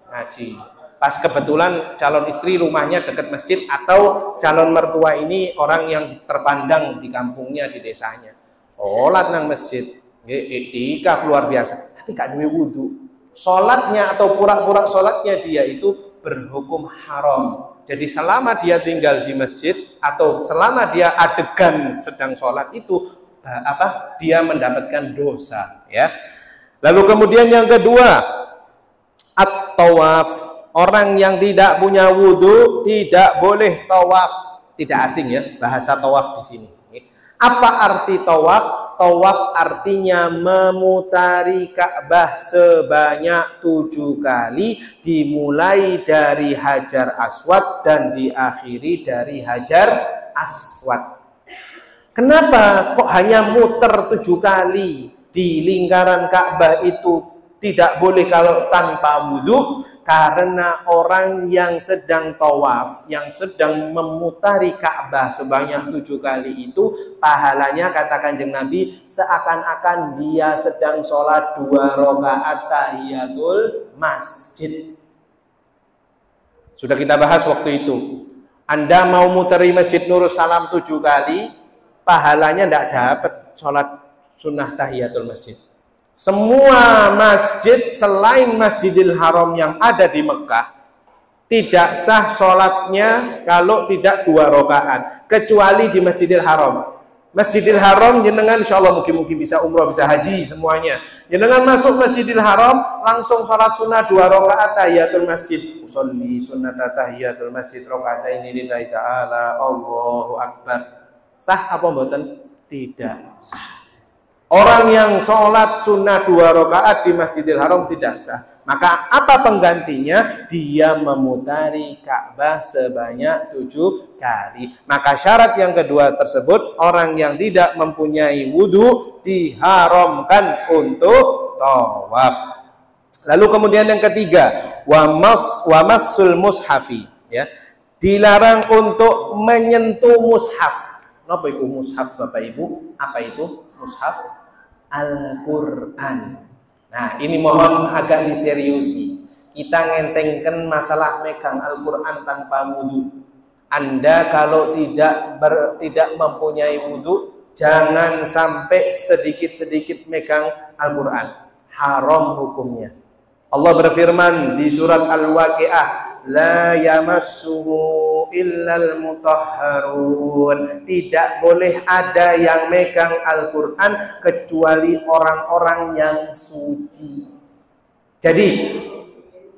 ngaji. Pas kebetulan calon istri rumahnya dekat masjid, atau calon mertua ini orang yang terpandang di kampungnya, di desanya. Sholat nang masjid, iktikaf luar biasa, tapi gak duwe wudhu. Sholatnya atau pura-pura sholatnya dia itu berhukum haram. Jadi selama dia tinggal di masjid atau selama dia adegan sedang sholat itu dia mendapatkan dosa, ya. Lalu kemudian yang kedua, at-tawaf. Orang yang tidak punya wudhu tidak boleh tawaf. Tidak asing ya bahasa tawaf di sini. Apa arti tawaf? Tawaf artinya memutari Ka'bah sebanyak 7 kali, dimulai dari Hajar Aswad dan diakhiri dari Hajar Aswad. Kenapa kok hanya muter 7 kali di lingkaran Ka'bah itu tidak boleh kalau tanpa wudhu? Karena orang yang sedang tawaf, yang sedang memutari Ka'bah sebanyak 7 kali itu, pahalanya kata Kanjeng Nabi seakan-akan dia sedang sholat 2 rakaat tahiyatul masjid. Sudah kita bahas waktu itu. Anda mau muteri Masjid Nurus Salam 7 kali, pahalanya tidak dapat sholat sunnah tahiyatul masjid. Semua masjid selain Masjidil Haram yang ada di Mekah tidak sah sholatnya kalau tidak 2 rakaat, kecuali di Masjidil Haram. Masjidil Haram jenengan insya Allah mungkin bisa umroh, bisa haji semuanya. Jenengan masuk Masjidil Haram langsung sholat sunnah 2 rakaat tahiyatul masjid. Usolli sunnat tahiyatul masjid rakaatain lillahi ta'ala, Allahu Akbar. Sah apa mboten? Tidak sah. Orang yang sholat sunnah 2 rakaat di Masjidil Haram tidak sah. Maka apa penggantinya? Dia memutari Ka'bah sebanyak 7 kali. Maka syarat yang kedua tersebut, orang yang tidak mempunyai wudhu diharamkan untuk tawaf. Lalu kemudian yang ketiga, wamassul mushafi, ya, dilarang untuk menyentuh mushaf. Apa itu mushaf, Bapak Ibu? Apa itu mushaf? Al-Quran. Nah, ini mohon agak diseriusi. Kita ngentengkan masalah megang Al-Quran tanpa wudhu. Anda kalau tidak mempunyai wudhu, jangan sampai sedikit-sedikit megang Al-Quran. Haram hukumnya. Allah berfirman di surat Al-Waqi'ah, la yamassuhu illal mutahharun. Tidak boleh ada yang megang Al-Quran kecuali orang-orang yang suci. Jadi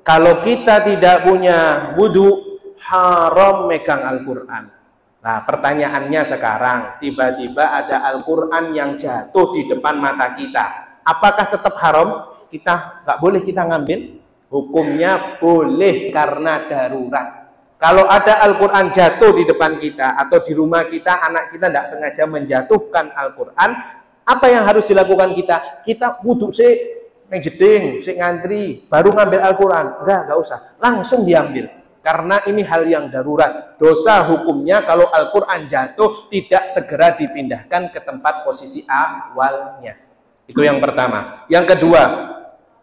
kalau kita tidak punya wudhu, haram megang Al-Quran. Nah, pertanyaannya sekarang, tiba-tiba ada Al-Quran yang jatuh di depan mata kita, apakah tetap haram? Kita nggak boleh kita ngambil? Hukumnya boleh karena darurat. Kalau ada Al-Quran jatuh di depan kita atau di rumah kita, anak kita tidak sengaja menjatuhkan Al-Quran, apa yang harus dilakukan kita? Kita wudhu sih, jeding, sih ngantri, baru ngambil Al-Quran. Nggak usah, langsung diambil. Karena ini hal yang darurat. Dosa hukumnya kalau Al-Quran jatuh tidak segera dipindahkan ke tempat posisi awalnya. Itu yang pertama. Yang kedua,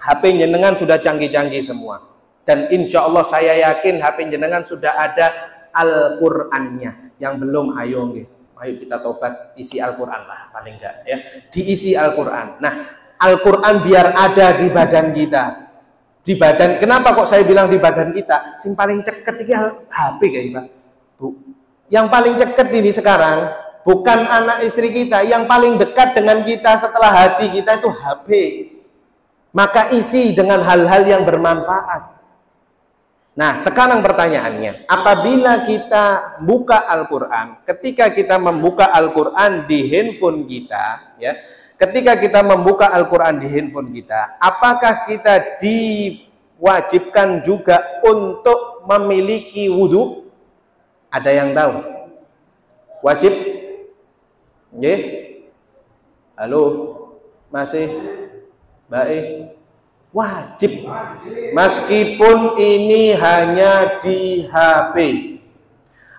HP jenengan sudah canggih-canggih semua. Dan insya Allah saya yakin HP jenengan sudah ada Al-Qur'annya. Yang belum, ayo kita tobat, isi Al-Qur'an lah paling enggak, ya. Diisi Al-Qur'an. Nah, Al-Qur'an biar ada di badan kita. Di badan, kenapa kok saya bilang di badan kita? Sing paling ceket iki HP kayak Pak. Bu. Yang paling dekat ini sekarang bukan anak istri kita, yang paling dekat dengan kita setelah hati kita itu HP. Maka isi dengan hal-hal yang bermanfaat. Nah, sekarang pertanyaannya, apabila kita buka Al-Quran, ketika kita membuka Al-Quran di handphone kita, ya, ketika kita membuka Al-Quran di handphone kita, apakah kita diwajibkan juga untuk memiliki wudhu? Ada yang tahu? Wajib? Nggih? Halo? Masih? Baik? Wajib. Meskipun ini hanya di HP.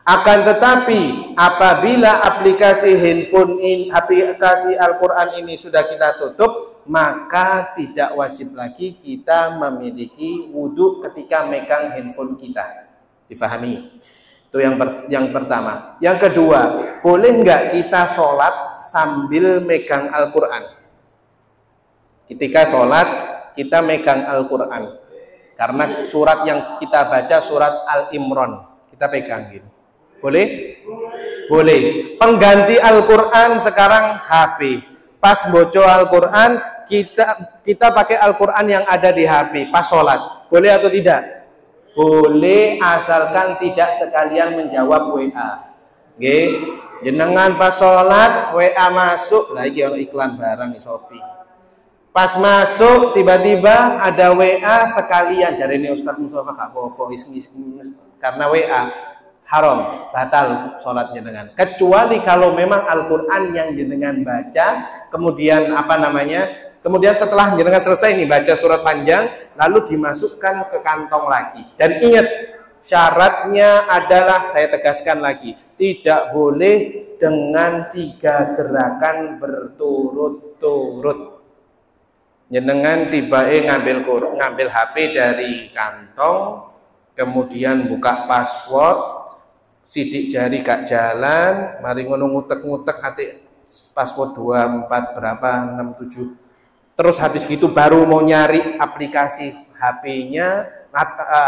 Akan tetapi apabila aplikasi handphone ini, aplikasi Al-Quran ini sudah kita tutup, maka tidak wajib lagi kita memiliki wudhu ketika megang handphone kita. Difahami? Itu yang pertama. Yang kedua, boleh nggak kita sholat sambil megang Al-Quran? Ketika sholat, kita megang Al-Quran. Karena surat yang kita baca surat Al-Imran. Kita pegangin. Boleh? Boleh. Pengganti Al-Quran sekarang HP. Pas baca Al-Quran, kita pakai Al-Quran yang ada di HP. Pas sholat. Boleh atau tidak? Boleh, asalkan tidak sekalian menjawab WA. Nggih, jenengan pas sholat WA masuk, lagi ono iklan barang di Shopee. Pas masuk tiba-tiba ada WA sekalian, jarene Ustaz Mustafa gak apa-apa karena WA haram, batal sholatnya dengan. Kecuali kalau memang Al-Qur'an yang jenengan baca, kemudian kemudian setelah jenengan selesai nih baca surat panjang, lalu dimasukkan ke kantong lagi. Dan ingat, syaratnya adalah, saya tegaskan lagi, tidak boleh dengan 3 gerakan berturut-turut. Jenengan ngambil HP dari kantong, kemudian buka password, sidik jari gak jalan, mari ngono ngutek-ngutek ati password 24 berapa 67. Terus habis gitu baru mau nyari aplikasi HP-nya,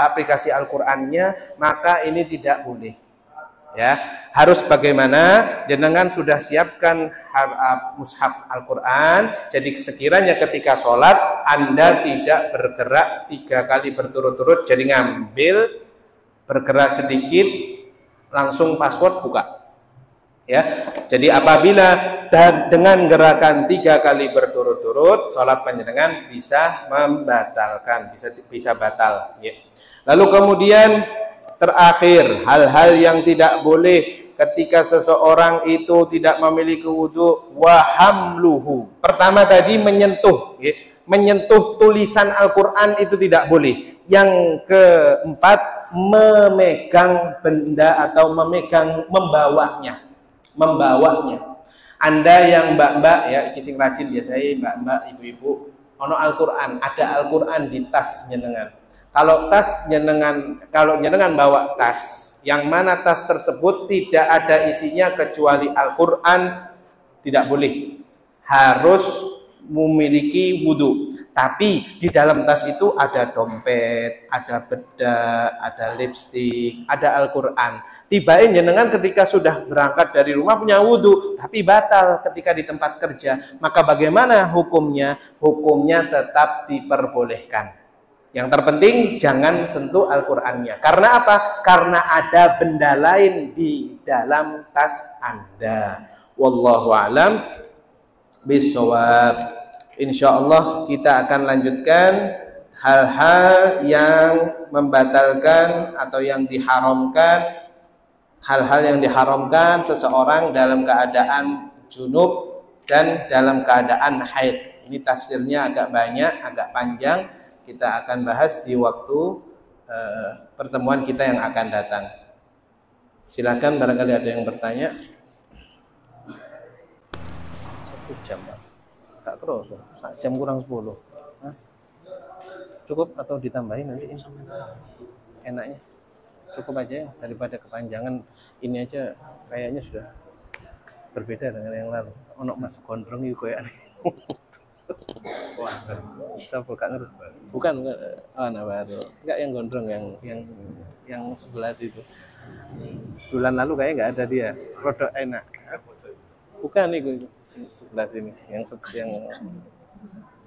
aplikasi Al-Qur'annya, maka ini tidak boleh. Ya, harus bagaimana? Jenengan sudah siapkan mushaf Al-Qur'an. Jadi sekiranya ketika sholat Anda tidak bergerak 3 kali berturut-turut, jadi ngambil, bergerak sedikit, langsung password buka. Ya, jadi apabila dengan gerakan 3 kali berturut-turut, sholat panjenengan bisa membatalkan, bisa batal. Ya. Lalu kemudian terakhir, hal-hal yang tidak boleh ketika seseorang itu tidak memiliki wudhu, wahamluhu. Pertama tadi menyentuh, ya. Menyentuh tulisan Al-Quran itu tidak boleh. Yang keempat, memegang benda atau membawanya. Anda yang mbak-mbak ya, kising rajin biasanya mbak-mbak, ibu-ibu, ono Al-Quran, ada Al-Quran di tas jenengan. Kalau jenengan bawa tas, yang mana tas tersebut tidak ada isinya kecuali Al-Quran, tidak boleh. Harus memiliki wudhu. Tapi di dalam tas itu ada dompet, ada bedak, ada lipstik, ada Al-Quran. Tibain jenengan ketika sudah berangkat dari rumah punya wudhu, tapi batal ketika di tempat kerja. Maka bagaimana hukumnya? Hukumnya tetap diperbolehkan. Yang terpenting jangan sentuh Al-Qur'annya. Karena apa? Karena ada benda lain di dalam tas Anda. Wallahu a'lam bishawab. Insyaallah kita akan lanjutkan hal-hal yang membatalkan atau yang diharamkan, hal-hal yang diharamkan seseorang dalam keadaan junub dan dalam keadaan haid. Ini tafsirnya agak banyak, agak panjang. Kita akan bahas di waktu pertemuan kita yang akan datang. Silakan barangkali ada yang bertanya. 1 jam, Pak. Gak terus, 1 jam kurang 10. Hah? Cukup atau ditambahin nanti ini? Enaknya cukup aja ya, daripada kepanjangan. Ini aja kayaknya sudah berbeda dengan yang lalu. Ono masuk gondrong yuk kayak Wah, bisa bukan bukan anak baru. Enggak yang gondrong yang sebelah situ. Bulan lalu kayaknya nggak ada dia. Produk enak. Bukan itu sebelah sini yang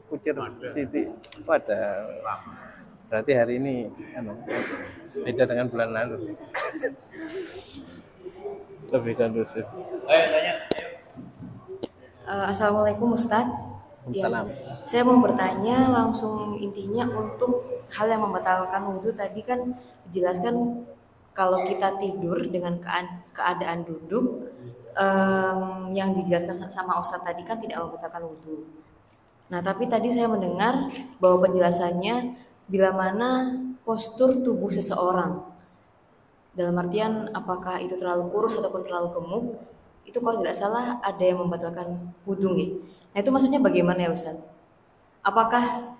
Kucir City. Oh, ada. Berarti hari ini beda dengan bulan lalu. Lebih kondusif. Assalamualaikum Ustadz. Salam. Saya mau bertanya langsung intinya untuk hal yang membatalkan wudhu tadi kan dijelaskan kalau kita tidur dengan keadaan duduk yang dijelaskan sama Ustadz tadi kan tidak membatalkan wudhu. Nah tapi tadi saya mendengar bahwa penjelasannya bila mana postur tubuh seseorang dalam artian apakah itu terlalu kurus ataupun terlalu gemuk itu kalau tidak salah ada yang membatalkan wudhu nih. Nah itu maksudnya bagaimana ya Ustaz? Apakah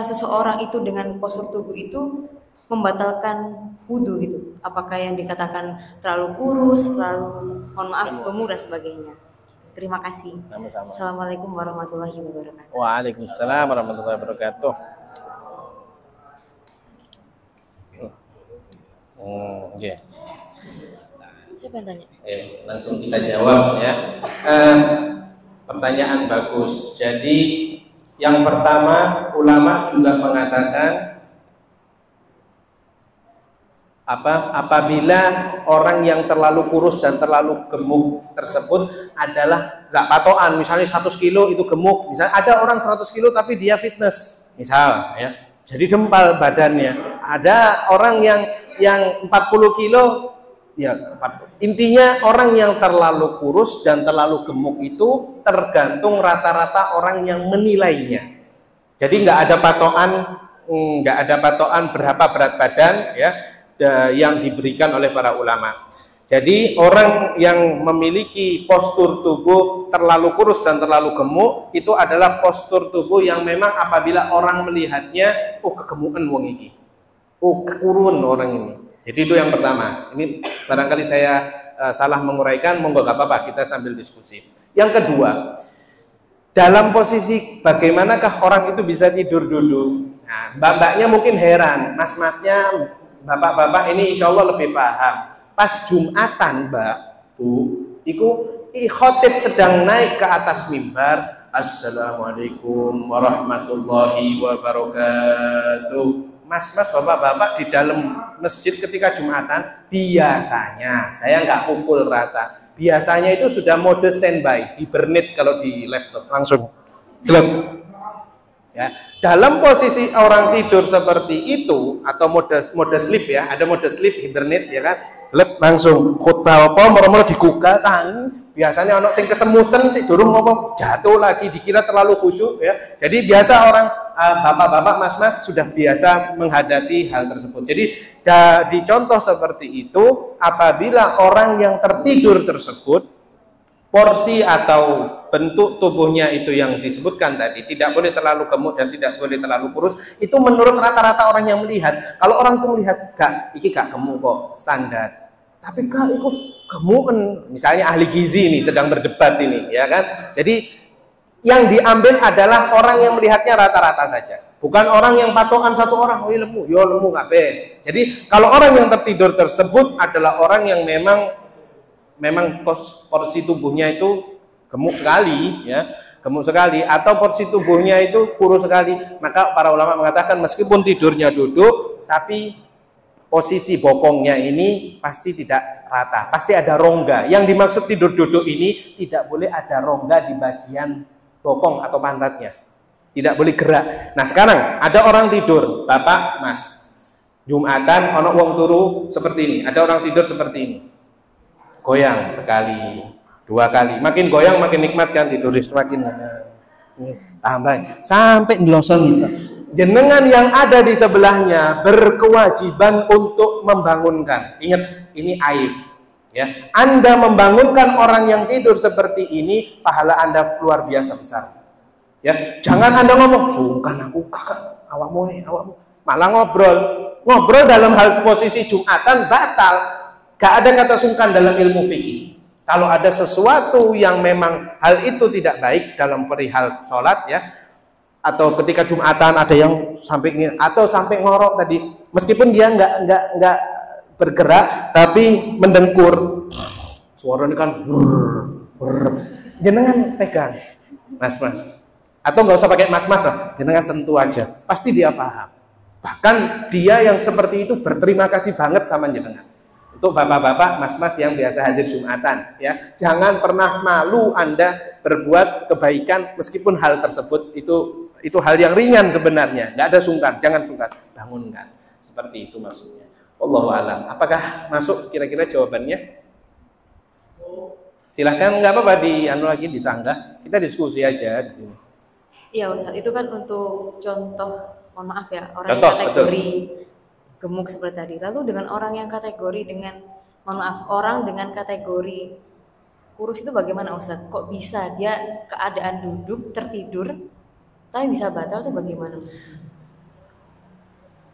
seseorang itu dengan postur tubuh itu membatalkan wudhu gitu? Apakah yang dikatakan terlalu kurus, terlalu mohon maaf gemuk dan sebagainya? Terima kasih. Sama-sama. Assalamualaikum warahmatullahi wabarakatuh. Waalaikumsalam warahmatullahi wabarakatuh. Okay. Siapa yang tanya? Langsung kita jawab ya. Pertanyaan bagus. Jadi yang pertama ulama juga mengatakan apabila orang yang terlalu kurus dan terlalu gemuk tersebut adalah nggak patokan, misalnya 100 kilo itu gemuk, misalnya ada orang 100 kilo tapi dia fitness, misal ya, jadi dempal badannya. Ada orang yang 40 kilo ya, intinya orang yang terlalu kurus dan terlalu gemuk itu tergantung rata-rata orang yang menilainya. Jadi nggak ada patokan berapa berat badan ya yang diberikan oleh para ulama. Jadi orang yang memiliki postur tubuh terlalu kurus dan terlalu gemuk itu adalah postur tubuh yang memang apabila orang melihatnya, kegemukan wong iki, kekurun orang ini. Jadi itu yang pertama. Ini barangkali saya salah menguraikan, monggo gak apa-apa, kita sambil diskusi. Yang kedua, dalam posisi bagaimanakah orang itu bisa tidur duduk? Nah, mbak-mbaknya mungkin heran, mas-masnya, bapak-bapak ini insya Allah lebih paham. Pas Jumatan, Mbak, Bu, itu khotib sedang naik ke atas mimbar. Assalamualaikum warahmatullahi wabarakatuh. Mas-mas, bapak-bapak di dalam masjid ketika Jumatan biasanya, saya nggak pukul rata, biasanya itu sudah mode standby, hibernate kalau di laptop, langsung gelap. Ya, dalam posisi orang tidur seperti itu atau mode sleep ya, ada mode sleep, hibernate ya kan, gelap langsung khutbah apa moro-moro dikuka tangi. Biasanya ono sing kesemutan sih durung ngomong jatuh lagi dikira terlalu khusyuk ya. Jadi biasa orang bapak-bapak mas-mas sudah biasa menghadapi hal tersebut. Jadi di contoh seperti itu apabila orang yang tertidur tersebut porsi atau bentuk tubuhnya itu yang disebutkan tadi tidak boleh terlalu gemuk dan tidak boleh terlalu kurus, itu menurut rata-rata orang yang melihat. Kalau orang tuh melihat iki gak gemuk kok, standar. Tapi kak itu gemukan, misalnya ahli gizi ini sedang berdebat ini ya kan. Jadi yang diambil adalah orang yang melihatnya rata-rata saja, bukan orang yang patokan satu orang, oh lemu, yo lemu kabeh. Jadi kalau orang yang tertidur tersebut adalah orang yang memang porsi tubuhnya itu gemuk sekali ya, gemuk sekali, atau porsi tubuhnya itu kurus sekali, maka para ulama mengatakan meskipun tidurnya duduk tapi posisi bokongnya ini pasti tidak rata, pasti ada rongga. Yang dimaksud tidur duduk ini tidak boleh ada rongga di bagian bokong atau pantatnya, tidak boleh gerak. Nah sekarang ada orang tidur, bapak mas, Jumatan ono wong turu seperti ini, ada orang tidur seperti ini, goyang sekali, dua kali, makin goyang makin nikmat kan tidur, semakin tambah sampai ngeloson. Jenengan yang ada di sebelahnya berkewajiban untuk membangunkan. Ingat, ini aib ya. Anda membangunkan orang yang tidur seperti ini, pahala Anda luar biasa besar ya. Jangan Anda ngomong sungkan aku kakak, awakmu malah ngobrol dalam hal posisi Jumatan batal. Gak ada kata sungkan dalam ilmu fikih Kalau ada sesuatu yang memang hal itu tidak baik dalam perihal sholat ya, atau ketika Jumatan ada yang sampai ingin atau sampai ngorok tadi, meskipun dia nggak bergerak tapi mendengkur, suaranya kan jenengan pegang mas, atau nggak usah pakai mas lah, jenengan sentuh aja, pasti dia paham. Bahkan dia yang seperti itu berterima kasih banget sama jenengan. Untuk bapak-bapak, mas-mas yang biasa hadir Jumatan ya, jangan pernah malu Anda berbuat kebaikan meskipun hal tersebut itu hal yang ringan sebenarnya, nggak ada sungkan, jangan sungkan, bangunkan. Seperti itu maksudnya. Wallahu a'lam. Apakah masuk kira-kira jawabannya? Silahkan, nggak apa-apa lagi disanggah. Kita diskusi aja di sini. Iya Ustaz, itu kan untuk contoh, mohon maaf ya, orang Contoh, yang kategori gemuk seperti tadi. Lalu dengan orang yang kategori dengan, mohon maaf, orang dengan kategori kurus itu bagaimana Ustaz? Kok bisa dia keadaan duduk tertidur tapi bisa batal itu bagaimana Ustaz?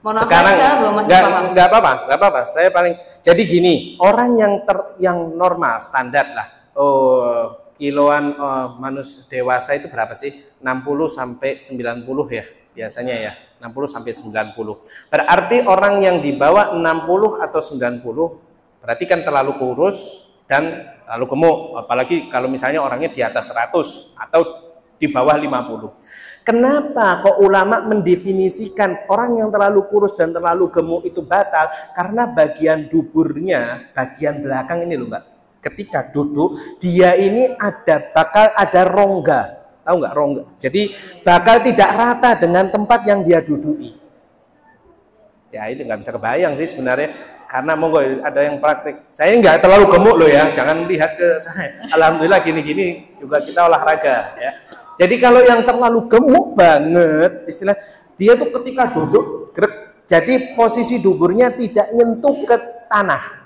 Mohon maaf, sekarang saya belum masih paham. nggak apa-apa. Saya paling jadi gini, orang yang normal standar lah. Kiloan manusia dewasa itu berapa sih? 60 sampai 90 ya biasanya ya. 60 sampai 90. Berarti orang yang di bawah 60 atau 90 berarti kan terlalu kurus dan terlalu gemuk. Apalagi kalau misalnya orangnya di atas 100 atau di bawah 50. Kenapa kok ulama mendefinisikan orang yang terlalu kurus dan terlalu gemuk itu batal? Karena bagian duburnya, bagian belakang ini loh Mbak. Ketika duduk, dia ini bakal ada rongga. Tahu nggak rongga? Jadi bakal tidak rata dengan tempat yang dia duduki. Ya ini nggak bisa kebayang sih sebenarnya. Karena monggo ada yang praktik. Saya nggak terlalu gemuk loh ya. Jangan lihat ke saya. Alhamdulillah gini-gini juga kita olahraga ya. Jadi kalau yang terlalu gemuk banget, istilah dia tuh ketika duduk, jadi posisi duburnya tidak nyentuh ke tanah.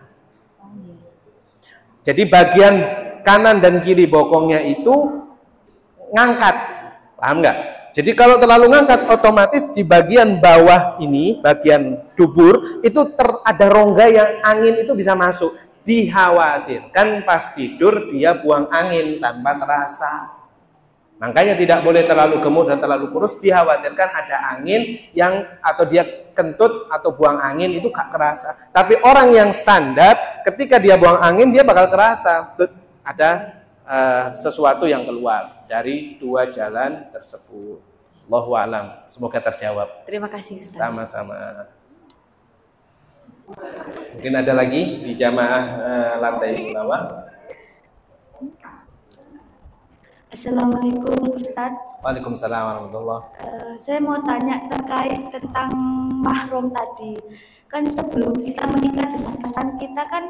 Jadi bagian kanan dan kiri bokongnya itu ngangkat, paham nggak? Jadi kalau terlalu ngangkat, otomatis di bagian bawah ini, bagian dubur itu ada rongga yang angin itu bisa masuk. Dikhawatirkan pas tidur dia buang angin tanpa terasa. Makanya tidak boleh terlalu gemuk dan terlalu kurus. Dikhawatirkan ada angin yang atau dia kentut atau buang angin itu gak kerasa. Tapi orang yang standar, ketika dia buang angin dia bakal kerasa ada sesuatu yang keluar dari dua jalan tersebut. Allahu a'lam. Semoga terjawab. Terima kasih Ustaz. Sama-sama. Mungkin ada lagi di jamaah lantai bawah. Assalamualaikum Ustaz. Waalaikumsalam warahmatullahi. Saya mau tanya terkait tentang mahram tadi. Kan sebelum kita menikah dengan pasangan kita kan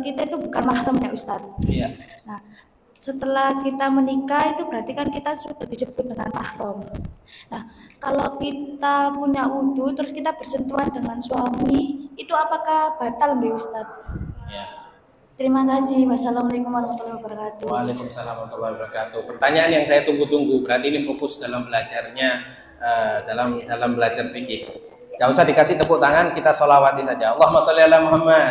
kita itu bukan mahram ya Ustaz. Iya. Nah, setelah kita menikah itu berarti kan kita sudah disebut dengan mahram. Nah, kalau kita punya wudu terus kita bersentuhan dengan suami, itu apakah batal nggih Ustaz? Ya. Terima kasih. Wassalamualaikum warahmatullahi wabarakatuh. Waalaikumsalam warahmatullahi wabarakatuh. Pertanyaan yang saya tunggu-tunggu, berarti ini fokus dalam belajarnya, dalam belajar fikih. Gak usah dikasih tepuk tangan, kita sholawati saja. Allahumma sholli ala Muhammad.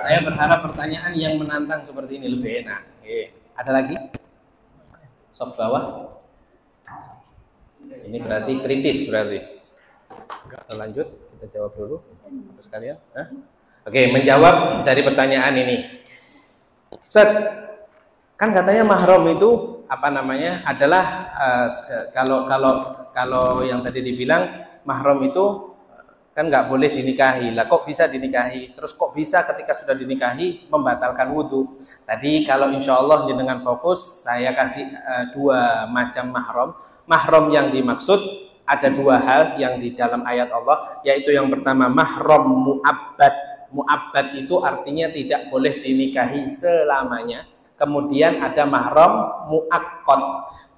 Saya berharap pertanyaan yang menantang seperti ini lebih enak. Oke. Ada lagi? Soft bawah. Ini berarti kritis berarti. Kita lanjut, kita jawab dulu. Apa sekalian? Hah? Oke, menjawab dari pertanyaan ini. Ustaz, kan katanya mahram itu apa namanya? Adalah kalau yang tadi dibilang mahram itu kan nggak boleh dinikahi. Lah kok bisa dinikahi? Terus kok bisa ketika sudah dinikahi membatalkan wudhu? Tadi kalau insya Allah dengan fokus saya kasih dua macam mahram. Mahram yang dimaksud ada dua hal yang di dalam ayat Allah, yaitu yang pertama mahram mu'abbad. Mu'abbad itu artinya tidak boleh dinikahi selamanya. Kemudian ada mahram mu'aqqad,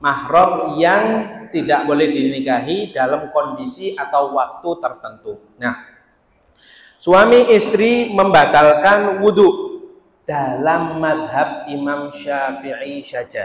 mahram yang tidak boleh dinikahi dalam kondisi atau waktu tertentu. Nah, suami istri membatalkan wudhu dalam madhab Imam Syafi'i saja.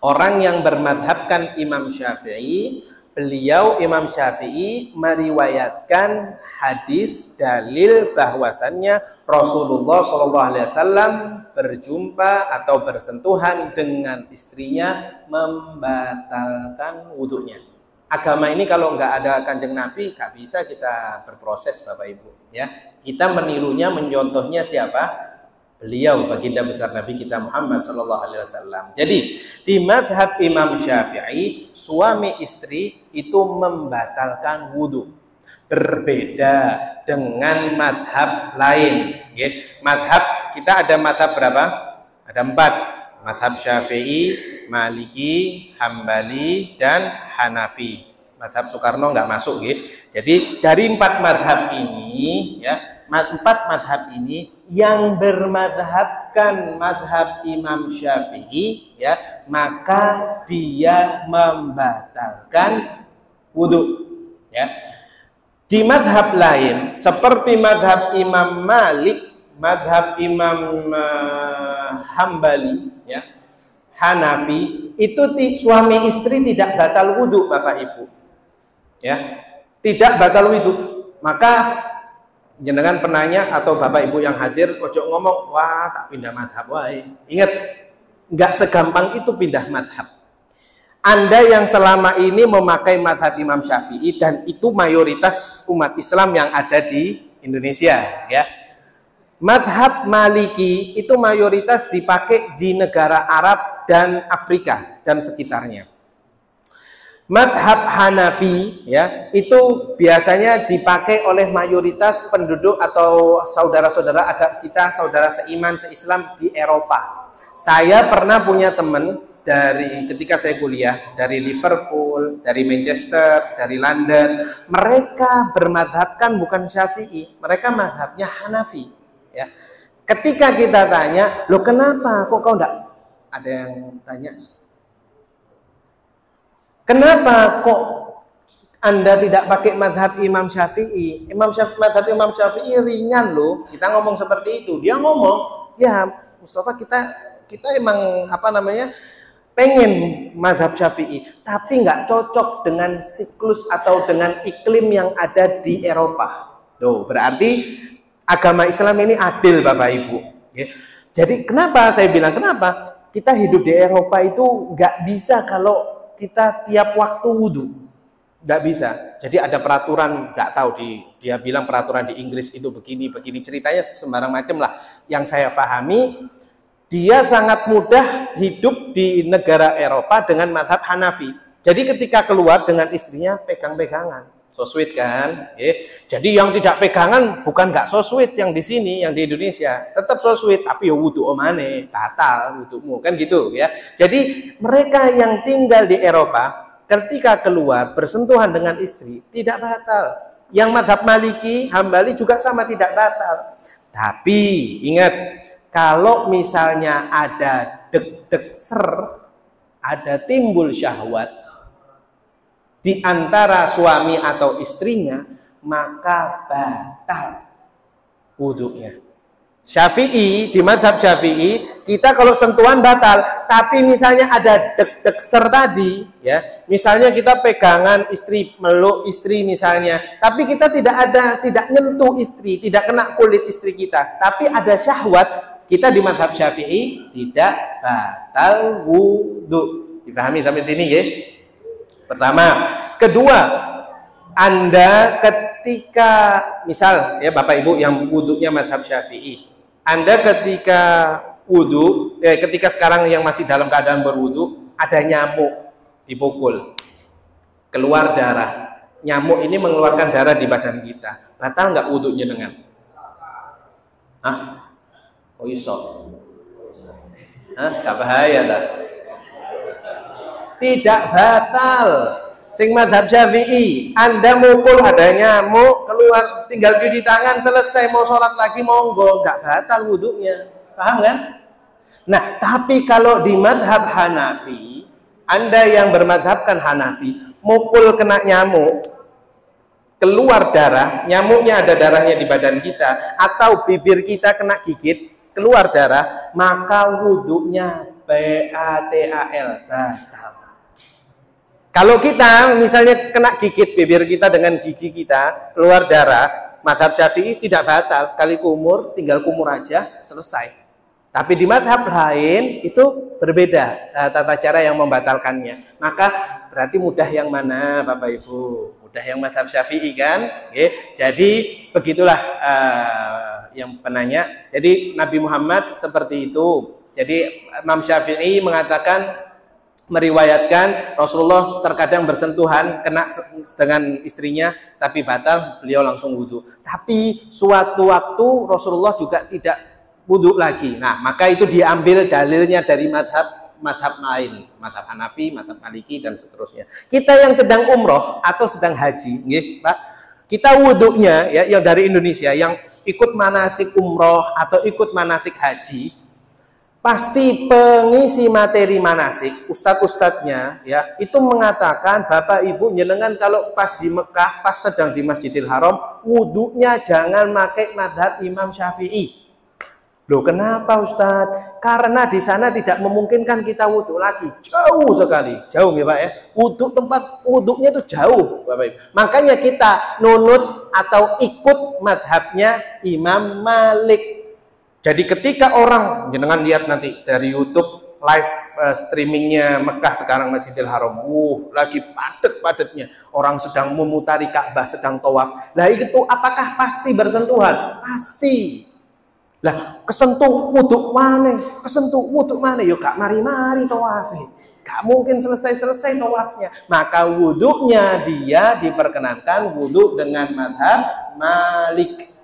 Orang yang bermadhabkan Imam Syafi'i beliau Imam Syafi'i meriwayatkan hadis dalil bahwasannya Rasulullah SAW berjumpa atau bersentuhan dengan istrinya membatalkan wudhunya. Agama ini kalau nggak ada Kanjeng Nabi nggak bisa kita berproses, Bapak Ibu. Ya, kita menirunya, mencontohnya siapa? Beliau, baginda besar Nabi kita Muhammad SAW. Jadi di madhab Imam Syafi'i, suami istri itu membatalkan wudhu. Berbeda dengan madhab lain. Madhab kita ada madhab berapa? Ada 4. Madhab Syafi'i, Maliki, Hambali, dan Hanafi. Madhab Soekarno nggak masuk. Jadi dari 4 madhab ini, ya, 4 madhab ini yang bermadhabkan madhab Imam Syafi'i, ya, maka dia membatalkan wudhu. Ya. Di madhab lain seperti madhab Imam Malik, madhab Imam Hambali, ya, Hanafi, itu suami istri tidak batal wudhu, Bapak Ibu. Ya, tidak batal wudhu. Maka jenengan penanya atau Bapak Ibu yang hadir, ojo ngomong, wah tak pindah madhab, wae. Ingat, nggak segampang itu pindah madhab. Anda yang selama ini memakai madhab Imam Syafi'i, dan itu mayoritas umat Islam yang ada di Indonesia, ya. Madhab Maliki itu mayoritas dipakai di negara Arab dan Afrika dan sekitarnya. Madhab Hanafi, ya, itu biasanya dipakai oleh mayoritas penduduk atau saudara-saudara agak kita, saudara seiman, seislam di Eropa. Saya pernah punya teman dari ketika saya kuliah dari Liverpool, dari Manchester, dari London. Mereka bermadhabkan bukan Syafi'i, mereka madhabnya Hanafi. Ya. Ketika kita tanya, loh kenapa kok kau enggak? Ada yang tanya, kenapa kok Anda tidak pakai madhab Imam Syafi'i? Madhab Imam Syafi'i ringan loh. Kita ngomong seperti itu. Dia ngomong, ya Mustafa, kita emang pengen madhab Syafi'i, tapi nggak cocok dengan siklus atau dengan iklim yang ada di Eropa. Loh, berarti agama Islam ini adil, Bapak Ibu. Jadi kenapa saya bilang kenapa? Kita hidup di Eropa itu nggak bisa kalau kita tiap waktu wudhu, nggak bisa. Jadi ada peraturan, nggak tahu dia bilang peraturan di Inggris itu begini ceritanya sembarang macam lah. Yang saya pahami, dia sangat mudah hidup di negara Eropa dengan madhab Hanafi. Jadi ketika keluar dengan istrinya pegang-pegangan, so sweet kan? Jadi yang tidak pegangan bukan nggak so sweet yang di sini, yang di Indonesia tetap so sweet, tapi ya wudhu omane, batal wudhumu kan gitu ya. Jadi mereka yang tinggal di Eropa ketika keluar bersentuhan dengan istri tidak batal. Yang madhab Maliki, Hambali juga sama tidak batal. Tapi ingat, kalau misalnya ada deg-deg ser, ada timbul syahwat di antara suami atau istrinya, maka batal wudhunya. Syafi'i, di madhab Syafi'i, kita kalau sentuhan batal, tapi misalnya ada deg-deg ser tadi, ya, misalnya kita pegangan istri, meluk istri misalnya, tapi kita tidak nyentuh istri, tidak kena kulit istri kita, tapi ada syahwat, kita di madhab Syafi'i tidak batal wudhu. Dipahami sampai sini, ya? Pertama. Kedua, Anda ketika misal ya Bapak Ibu yang wudhunya madhab Syafi'i, Anda ketika wudhu, ketika sekarang yang masih dalam keadaan berwudhu, ada nyamuk dipukul, keluar darah. Nyamuk ini mengeluarkan darah di badan kita. Batal nggak wudhunya dengan? Hah? Oh iso? Hah? Nggak bahaya tak? Tidak batal. Sing madhab Syafi'i, Anda mukul ada nyamuk keluar, tinggal cuci tangan selesai, mau sholat lagi monggo, nggak batal wudhunya. Paham kan? Nah, tapi kalau di madhab Hanafi, Anda yang bermadhabkan Hanafi, mukul kena nyamuk, keluar darah, nyamuknya ada darahnya di badan kita, atau bibir kita kena gigit, keluar darah, maka wudhunya batal, batal. Kalau kita misalnya kena gigit bibir kita dengan gigi kita, keluar darah, mazhab Syafi'i tidak batal, kali kumur, tinggal kumur aja, selesai. Tapi di mazhab lain itu berbeda tata cara yang membatalkannya. Maka berarti mudah yang mana Bapak Ibu? Mudah yang mazhab Syafi'i kan? Oke. Jadi begitulah yang penanya. Jadi Nabi Muhammad seperti itu. Jadi Imam Syafi'i mengatakan, meriwayatkan Rasulullah terkadang bersentuhan kena dengan istrinya tapi batal, beliau langsung wudhu. Tapi suatu waktu Rasulullah juga tidak wudhu lagi. Nah, maka itu diambil dalilnya dari mazhab lain, mazhab Hanafi, mazhab Maliki dan seterusnya. Kita yang sedang umroh atau sedang haji, nggih, Pak, kita wudhunya ya, yang dari Indonesia yang ikut manasik umroh atau ikut manasik haji, pasti pengisi materi manasik, ustadz-ustadznya ya, itu mengatakan, Bapak Ibu jenengan kalau pas di Mekah, pas sedang di Masjidil Haram, wudhunya jangan pakai madhab Imam Syafi'i. Loh, kenapa Ustadz? Karena di sana tidak memungkinkan kita wudhu lagi, jauh sekali, jauh ya Pak ya. Wudhu, tempat wudhunya itu jauh, Bapak Ibu. Makanya kita nunut atau ikut madhabnya Imam Malik. Jadi ketika orang, jenengan lihat nanti dari YouTube live streamingnya Mekah sekarang Masjidil Haram, lagi padat-padatnya, orang sedang memutari Ka'bah, sedang tawaf. Nah itu apakah pasti bersentuhan? Pasti. Lah kesentuh wudhu mana? Kesentuh wudhu mana? Yuk gak mari-mari tawafnya. Gak mungkin selesai-selesai tawafnya. Maka wudhunya dia diperkenankan wudhu dengan madhab Malik.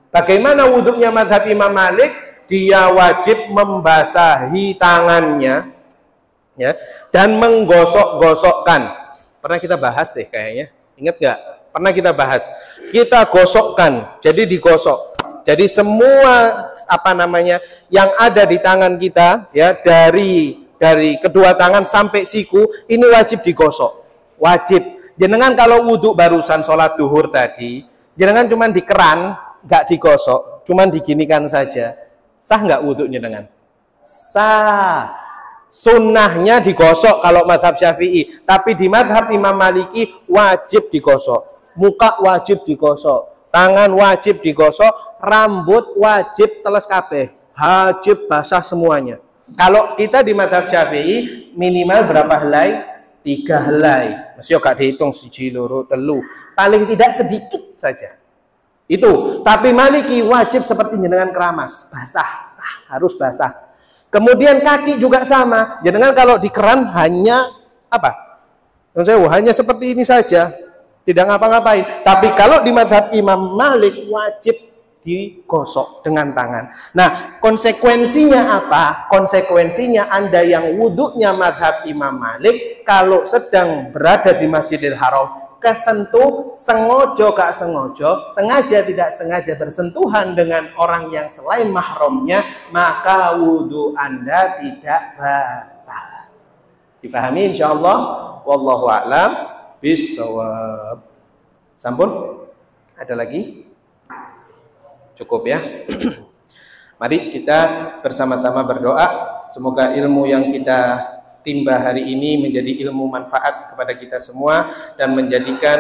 Bagaimana wudhunya mazhab Imam Malik? Dia wajib membasahi tangannya ya, dan menggosok-gosokkan. Pernah kita bahas deh kayaknya. Ingat nggak? Pernah kita bahas. Kita gosokkan, jadi digosok. Jadi semua yang ada di tangan kita ya, dari kedua tangan sampai siku ini wajib digosok. Wajib. Jenengan kalau wudhu barusan sholat duhur tadi, jenengan cuma di keran, nggak digosok, cuman diginikan saja, sah nggak wudhunya dengan? Sah. Sunnahnya digosok kalau mazhab Syafi'i, tapi di mazhab Imam Maliki wajib digosok, muka wajib digosok, tangan wajib digosok, rambut wajib teles kabeh, wajib basah semuanya. Kalau kita di mazhab Syafi'i minimal berapa helai? 3 helai. Masih gak dihitung 1, 2, 3, paling tidak sedikit saja. Itu, tapi Maliki wajib seperti jenengan keramas, basah, sah, harus basah. Kemudian kaki juga sama. Jenengan kalau di keran hanya hanya seperti ini saja, tidak ngapa-ngapain. Tapi kalau di mazhab Imam Malik wajib digosok dengan tangan. Nah, konsekuensinya apa? Konsekuensinya Anda yang wudhunya mazhab Imam Malik, kalau sedang berada di Masjidil Haram, kesentuh, sengojo gak sengojo, sengaja tidak sengaja bersentuhan dengan orang yang selain mahramnya, maka wudhu Anda tidak batal. Difahami insyaallah? Wallahu a'lam bishawab. Sampun? Ada lagi? Cukup ya. Mari kita bersama-sama berdoa, semoga ilmu yang kita timba hari ini menjadi ilmu manfaat kepada kita semua dan menjadikan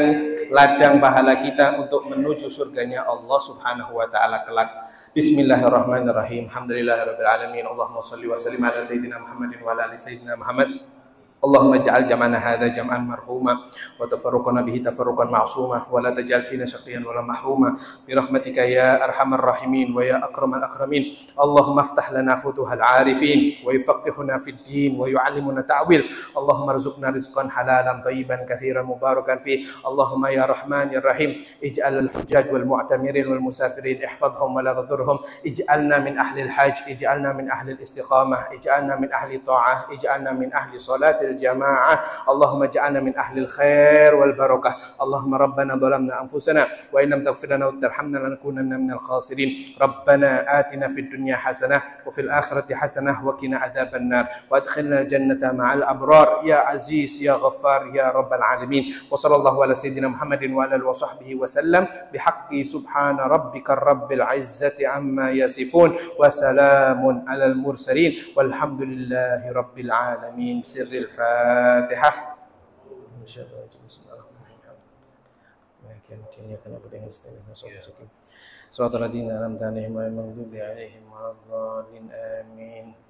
ladang pahala kita untuk menuju surganya Allah Subhanahu wa taala kelak. Bismillahirrahmanirrahim. Alhamdulillahirabbil alamin. Allahumma shalli wa sallim ala sayyidina Muhammadin wa ala ali sayyidina Muhammad. Allahumma ja'al jam'ana hadza jam'an marhuma wa tafarruqana bihi tafarruqan ma'suma wa la taj'al fina shaqiyan wa la mahruma bi rahmatika ya arhamar rahimin wa ya akramal akramin. Allahumma iftah lana futuhal 'arifin wa yufaqqihna fid din wa yu'allimuna ta'wil. Allahumma arzuqna rizqan halalan thayyiban katsiran mubarakan fi. Allahumma ya rahman ya rahim ij'al al-hujjaj wal mu'tamirin wal musafirin ihfadhhum wa la tadurhum. Ij'alna min ahli al-hajj, ij'alna min ahli al-istiqamah, ij'alna min ahli ta'ah, ij'alna min ahli salat الجماعة. اللهم اجعلنا من أهل الخير والبركة. اللهم ربنا ظلمنا أنفسنا وإن لم تغفر لنا وترحمنا لنكونن من الخاسرين. ربنا آتنا في الدنيا حسنة وفي الآخرة حسنة وقنا عذاب النار وأدخلنا الجنة مع الأبرار يا عزيز يا غفار يا رب العالمين. وصلى الله على سيدنا محمد وعلى آله وصحبه وسلم بحق سبحان ربك رب العزة عما يصفون وسلام على المرسلين والحمد لله رب العالمين. سر الفاتحة.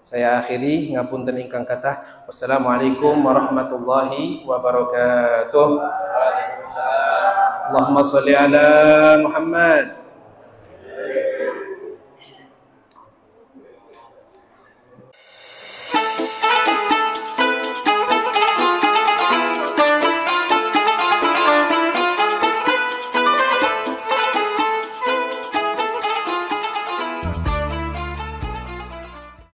Saya akhiri ngapunten ingkang kathah. Wassalamualaikum warahmatullahi wabarakatuh. Allahumma sholli ala Muhammad.